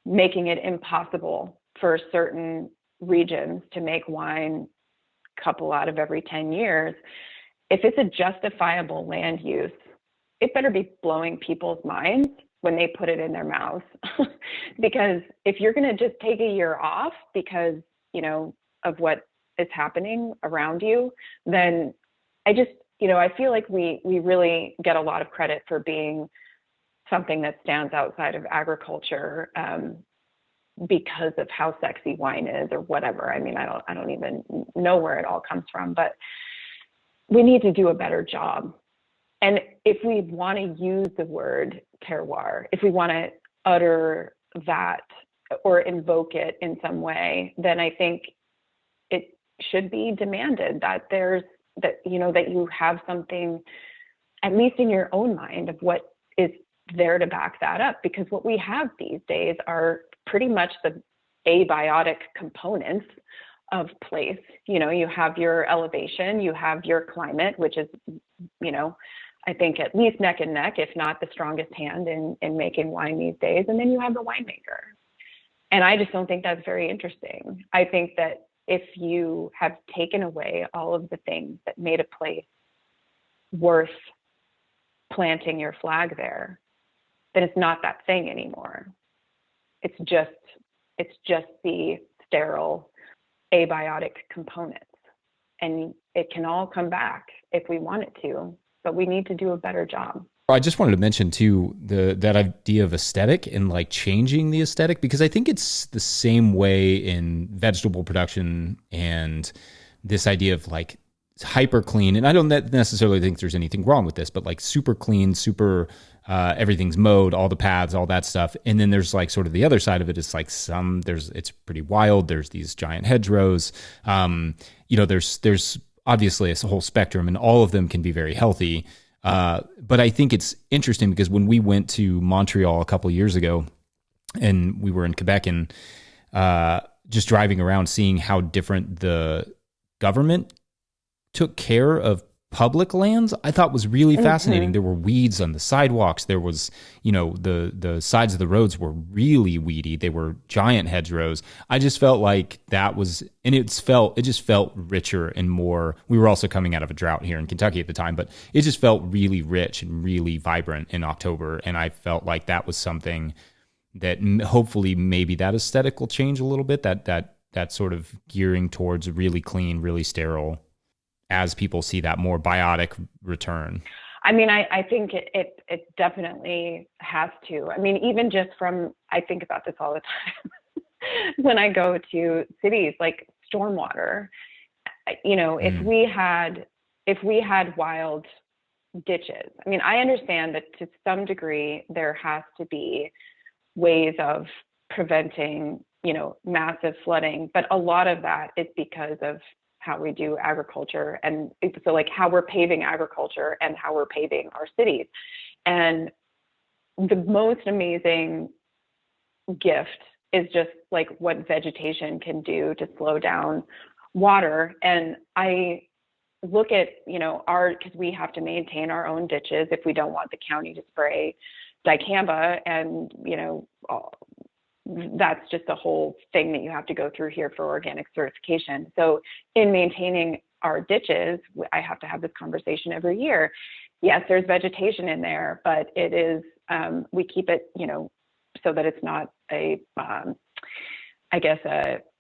making it impossible for certain regions to make wine a couple out of every 10 years, if it's a justifiable land use, it better be blowing people's minds when they put it in their mouths. Because if you're going to just take a year off because, of what is happening around you, then I feel like we really get a lot of credit for being something that stands outside of agriculture, because of how sexy wine is or whatever. I don't even know where it all comes from, but we need to do a better job. And if we want to use the word terroir, if we want to utter that or invoke it in some way, then I think it should be demanded that that you have something, at least in your own mind, of what is there to back that up. Because what we have these days are pretty much the abiotic components of place. You have your elevation, you have your climate, which is, I think at least neck and neck, if not the strongest hand in making wine these days. And then you have the winemaker. And I just don't think that's very interesting. I think that if you have taken away all of the things that made a place worth planting your flag there, then it's not that thing anymore. It's just the sterile abiotic components. And it can all come back if we want it to, but we need to do a better job. I just wanted to mention too that idea of aesthetic and changing the aesthetic, because I think it's the same way in vegetable production and this idea of hyper clean. And I don't necessarily think there's anything wrong with this, but super clean, super everything's mowed, all the paths, all that stuff. And then there's sort of the other side of it is it's pretty wild. There's these giant hedgerows. There's obviously a whole spectrum, and all of them can be very healthy. But I think it's interesting because when we went to Montreal a couple of years ago and we were in Quebec and just driving around, seeing how different the government took care of public lands, I thought was really fascinating. There were weeds on the sidewalks. There was, the sides of the roads were really weedy. They were giant hedgerows. I just felt like that was, and it just felt richer and more. We were also coming out of a drought here in Kentucky at the time, but it just felt really rich and really vibrant in October. And I felt like that was something that hopefully maybe that aesthetic will change a little bit, that sort of gearing towards really clean, really sterile, as people see that more biotic return. I mean, I think it definitely has to. I mean, even just from, I think about this all the time when I go to cities, like stormwater, if we had wild ditches, I mean, I understand that to some degree there has to be ways of preventing, massive flooding, but a lot of that is because of how we do agriculture. And so like how we're paving agriculture and how we're paving our cities. And the most amazing gift is just like what vegetation can do to slow down water. And I look at, because we have to maintain our own ditches if we don't want the county to spray dicamba, and, that's just a whole thing that you have to go through here for organic certification. So in maintaining our ditches, I have to have this conversation every year. Yes, there's vegetation in there, but it is, we keep it, so that it's not a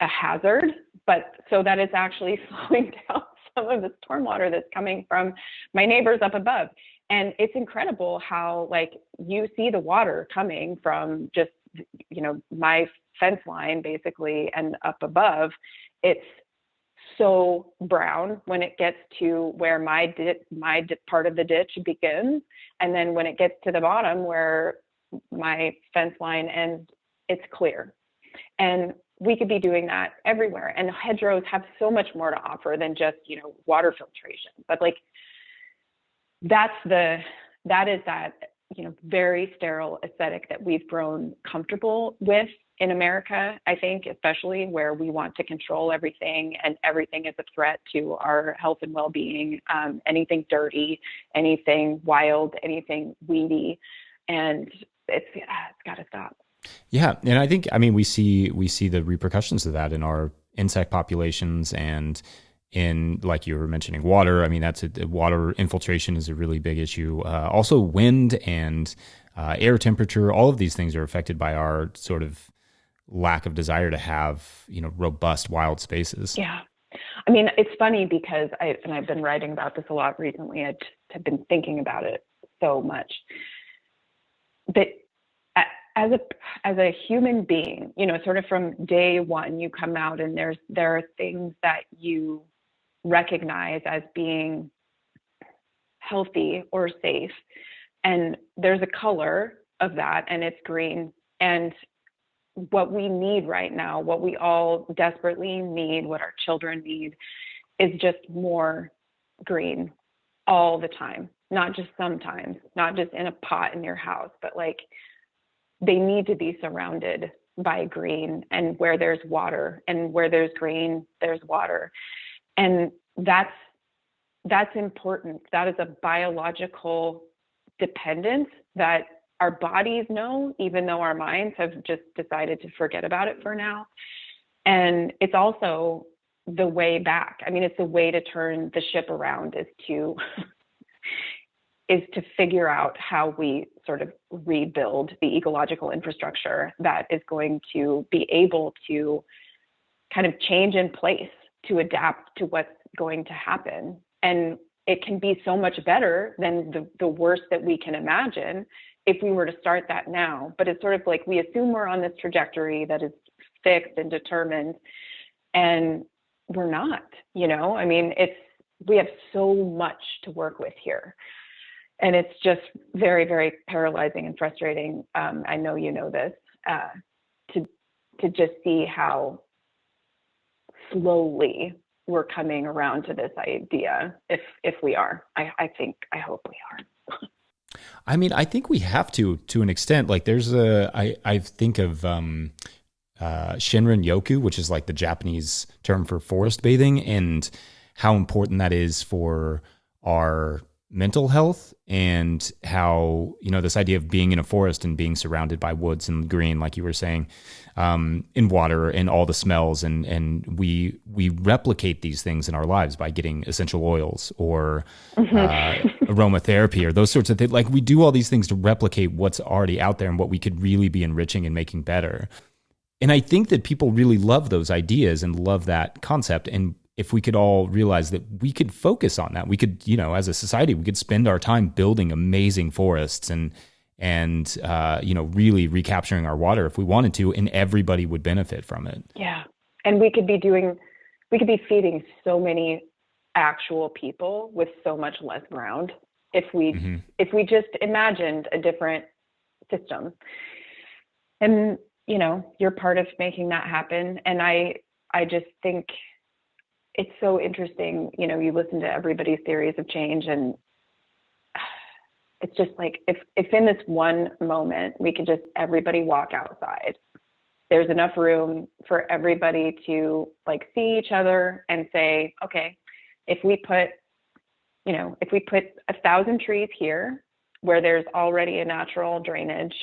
hazard, but so that it's actually slowing down some of the stormwater that's coming from my neighbors up above. And it's incredible how, like, you see the water coming from just, my fence line basically, and up above, it's so brown when it gets to where my part of the ditch begins. And then when it gets to the bottom where my fence line ends, it's clear. And we could be doing that everywhere. And hedgerows have so much more to offer than just, water filtration. But like, that is that very sterile aesthetic that we've grown comfortable with in America, I think, especially where we want to control everything and everything is a threat to our health and well-being, anything dirty, anything wild, anything weedy. And it's got to stop. Yeah. And I think, we see the repercussions of that in our insect populations and in, like you were mentioning, water. That's water infiltration is a really big issue. Also wind and air temperature, all of these things are affected by our sort of lack of desire to have, robust wild spaces. Yeah. It's funny because I've been writing about this a lot recently. I have been thinking about it so much. But as a human being, sort of from day one, you come out and there are things that you recognize as being healthy or safe. And there's a color of that, and it's green. And what we need right now, what we all desperately need, what our children need, is just more green all the time, not just sometimes, not just in a pot in your house, but like they need to be surrounded by green, and where there's water, and where there's green, there's water. And that's important. That is a biological dependence that our bodies know, even though our minds have just decided to forget about it for now. And it's also the way back. It's the way to turn the ship around is to figure out how we sort of rebuild the ecological infrastructure that is going to be able to kind of change in place to adapt to what's going to happen. And it can be so much better than the worst that we can imagine if we were to start that now. But it's sort of like we assume we're on this trajectory that is fixed and determined, and we're not, we have so much to work with here. And it's just very, very paralyzing and frustrating. I know you know this, to just see how slowly we're coming around to this idea. If we are, I hope we are. I think we have to an extent. Like there's I think of Shinrin Yoku, which is like the Japanese term for forest bathing, and how important that is for our mental health and how, this idea of being in a forest and being surrounded by woods and green, like you were saying, in water and all the smells. And we replicate these things in our lives by getting essential oils or aromatherapy or those sorts of things. Like we do all these things to replicate what's already out there and what we could really be enriching and making better. And I think that people really love those ideas and love that concept. And if we could all realize that we could focus on that, we could, as a society, we could spend our time building amazing forests and really recapturing our water if we wanted to, and everybody would benefit from it. Yeah. And we could be feeding so many actual people with so much less ground if we just imagined a different system. And, you're part of making that happen. And I just think it's so interesting, you listen to everybody's theories of change, and it's just like, if in this one moment we could just everybody walk outside, there's enough room for everybody to like see each other and say, okay, if we put 1,000 trees here where there's already a natural drainage,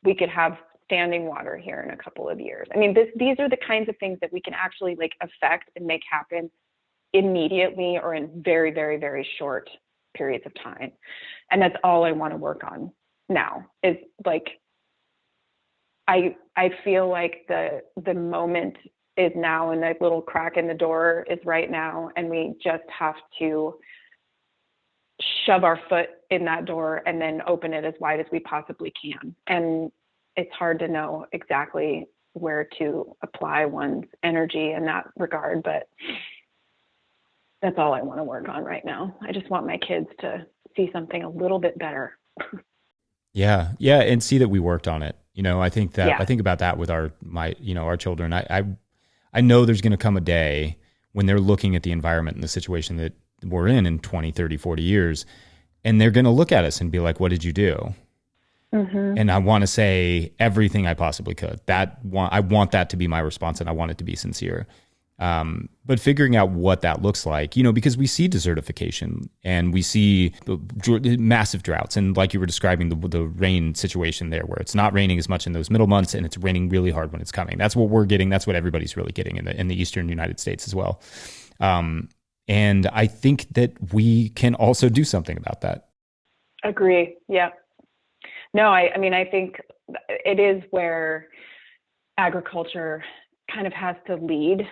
we could have standing water here in a couple of years. I mean, these are the kinds of things that we can actually like affect and make happen immediately or in very, very, very short periods of time. And that's all I want to work on now is like, I feel like the moment is now, and the little crack in the door is right now. And we just have to shove our foot in that door and then open it as wide as we possibly can. And it's hard to know exactly where to apply one's energy in that regard, but that's all I want to work on right now. I just want my kids to see something a little bit better. Yeah. And see that we worked on it. I think I think about that with our children. I know there's going to come a day when they're looking at the environment and the situation that we're in 20, 30, 40 years, and they're going to look at us and be like, what did you do? Mm-hmm. And I want to say everything I possibly could. I want that to be my response, and I want it to be sincere. But figuring out what that looks like, because we see desertification and we see massive droughts. And like you were describing the rain situation there, where it's not raining as much in those middle months and it's raining really hard when it's coming. That's what we're getting. That's what everybody's really getting in the Eastern United States as well. And I think that we can also do something about that. Agree. Yeah. No, I mean, I think it is where agriculture kind of has to lead.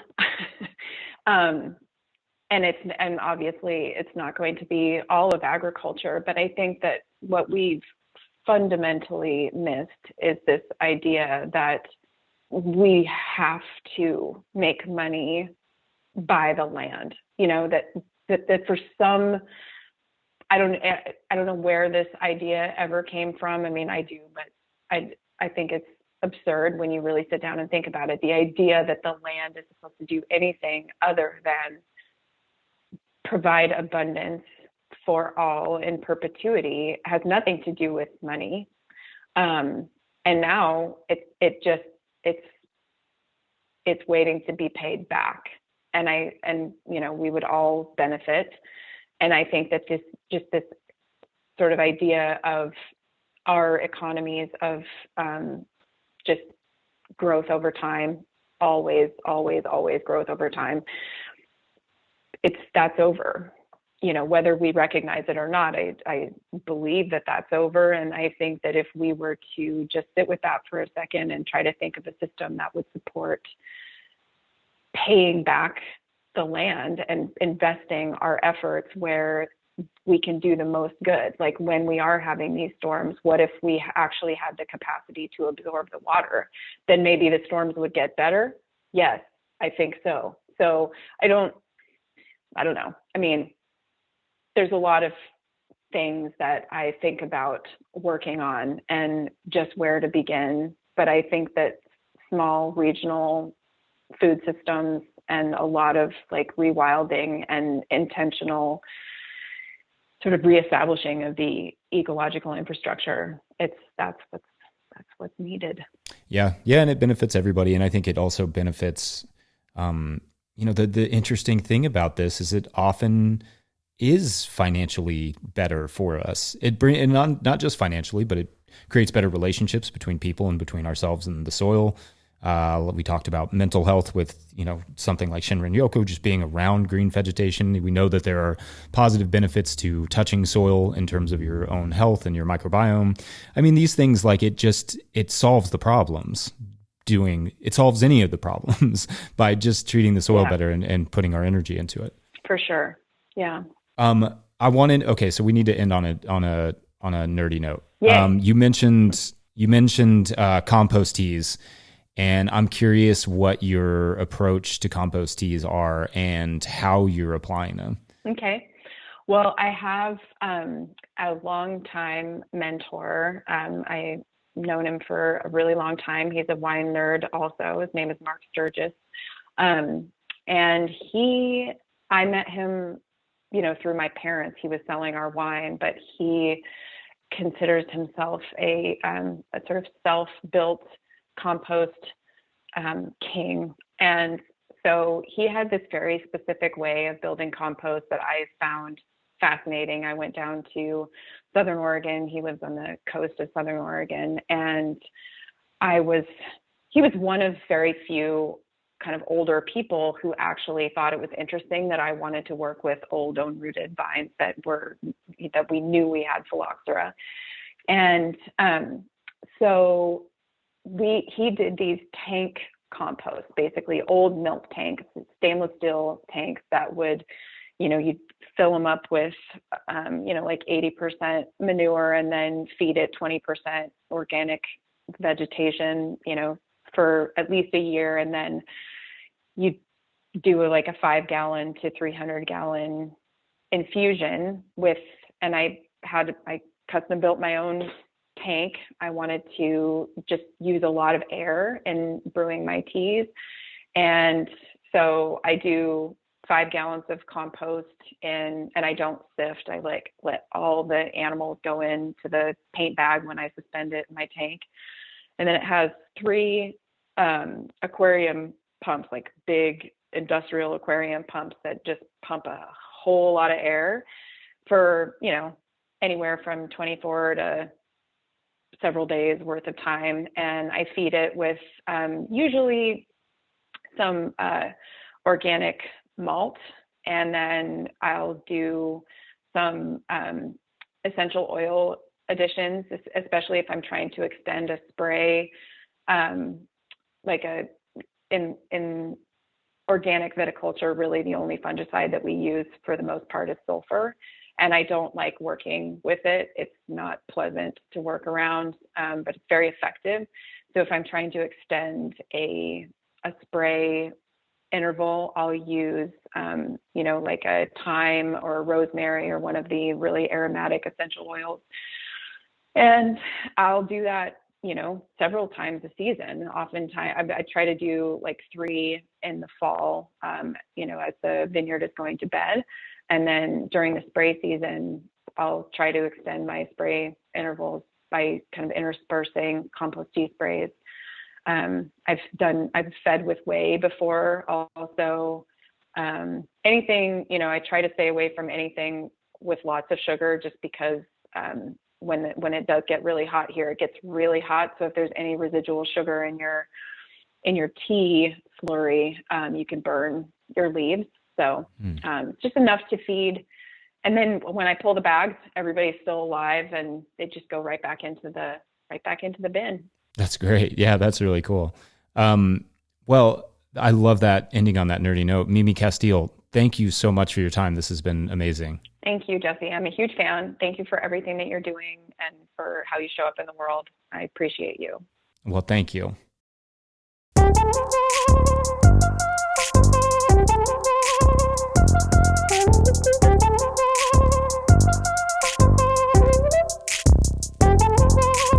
And obviously it's not going to be all of agriculture, but I think that what we've fundamentally missed is this idea that we have to make money by the land, that for some, I don't know where this idea ever came from. I mean, I do, but I think it's absurd when you really sit down and think about it. The idea that the land is supposed to do anything other than provide abundance for all in perpetuity has nothing to do with money. And now it's waiting to be paid back. And we would all benefit. And I think that this sort of idea of our economies of just growth over time, always growth over time, that's over. Whether we recognize it or not, I believe that that's over. And I think that if we were to just sit with that for a second and try to think of a system that would support paying back the land and investing our efforts where we can do the most good. Like when we are having these storms, what if we actually had the capacity to absorb the water? Then maybe the storms would get better. Yes, I think so. So I don't know. I mean, there's a lot of things that I think about working on and just where to begin. But I think that small regional food systems and a lot of like rewilding and intentional sort of reestablishing of the ecological infrastructure, that's what's needed. Yeah, and it benefits everybody, and I think it also benefits. The interesting thing about this is it often is financially better for us. And not just financially, but it creates better relationships between people and between ourselves and the soil. We talked about mental health with, something like Shinrin-yoku, just being around green vegetation. We know that there are positive benefits to touching soil in terms of your own health and your microbiome. I mean, these things, like, it solves the problems. It solves any of the problems by just treating the soil better and putting our energy into it. For sure. Yeah. So we need to end on a nerdy note. Yeah. You mentioned compost teas, and I'm curious what your approach to compost teas are and how you're applying them. Okay. Well, I have a longtime mentor. I've known him for a really long time. He's a wine nerd also. His name is Mark Sturgis. And I met him, through my parents. He was selling our wine, but he considers himself a sort of self-built compost king. And so he had this very specific way of building compost that I found fascinating. I went down to Southern Oregon. He lives on the coast of Southern Oregon. And he was one of very few kind of older people who actually thought it was interesting that I wanted to work with old own-rooted vines that we knew we had phylloxera. And so he did these tank composts, basically old milk tanks, stainless steel tanks that would, you'd fill them up with, like 80% manure and then feed it 20% organic vegetation, for at least a year. And then you do like a 5-gallon to 300-gallon infusion and I custom built my own tank. I wanted to just use a lot of air in brewing my teas. And so I do 5 gallons of compost and I don't sift. I let all the animals go into the paint bag when I suspend it in my tank. And then it has 3 aquarium pumps, like big industrial aquarium pumps that just pump a whole lot of air for, anywhere from 24 to several days worth of time. And I feed it with usually some organic malt, and then I'll do some essential oil additions, especially if I'm trying to extend a spray, in organic viticulture, really the only fungicide that we use for the most part is sulfur. And I don't like working with it. It's not pleasant to work around, but it's very effective. So if I'm trying to extend a spray interval, I'll use, like a thyme or a rosemary or one of the really aromatic essential oils. And I'll do that, several times a season. Oftentimes I try to do like 3 in the fall, as the vineyard is going to bed. And then during the spray season, I'll try to extend my spray intervals by kind of interspersing compost tea sprays. I've fed with whey before also. Anything, I try to stay away from anything with lots of sugar just because when it does get really hot here, it gets really hot. So if there's any residual sugar in your tea slurry, you can burn your leaves. So just enough to feed. And then when I pull the bags, everybody's still alive and they just go right back into the bin. That's great. Yeah, that's really cool. Well, I love that ending on that nerdy note. Mimi Casteel, thank you so much for your time. This has been amazing. Thank you, Jesse. I'm a huge fan. Thank you for everything that you're doing and for how you show up in the world. I appreciate you. Well, thank you.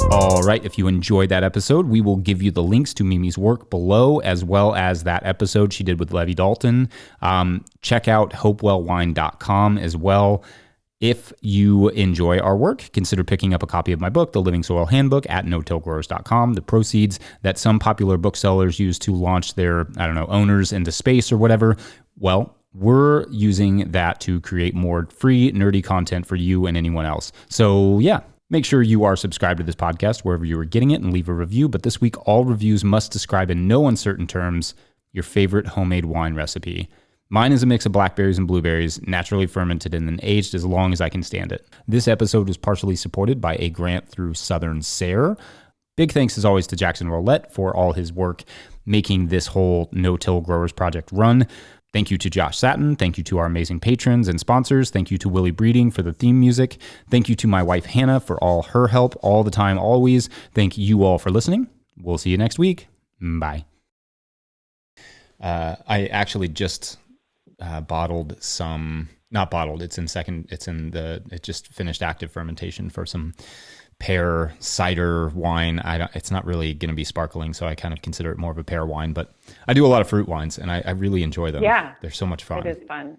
All right, if you enjoyed that episode, we will give you the links to Mimi's work below, as well as that episode she did with Levi Dalton. Check out hopewellwine.com as well. If you enjoy our work, consider picking up a copy of my book, The Living Soil Handbook, at notillgrowers.com. The proceeds that some popular booksellers use to launch their, owners into space or whatever, well, we're using that to create more free, nerdy content for you and anyone else. So yeah, make sure you are subscribed to this podcast wherever you are getting it and leave a review. But this week, all reviews must describe in no uncertain terms your favorite homemade wine recipe. Mine is a mix of blackberries and blueberries, naturally fermented and then aged as long as I can stand it. This episode was partially supported by a grant through Southern SARE. Big thanks as always to Jackson Roulette for all his work making this whole no-till growers project run. Thank you to Josh Satin. Thank you to our amazing patrons and sponsors. Thank you to Willie Breeding for the theme music. Thank you to my wife Hannah for all her help all the time, always. Thank you all for listening. We'll see you next week. Bye. I actually just bottled some, not bottled, it just finished active fermentation for some pear cider wine. It's not really going to be sparkling, so I kind of consider it more of a pear wine, but I do a lot of fruit wines and I really enjoy them. Yeah. They're so much fun. It is fun.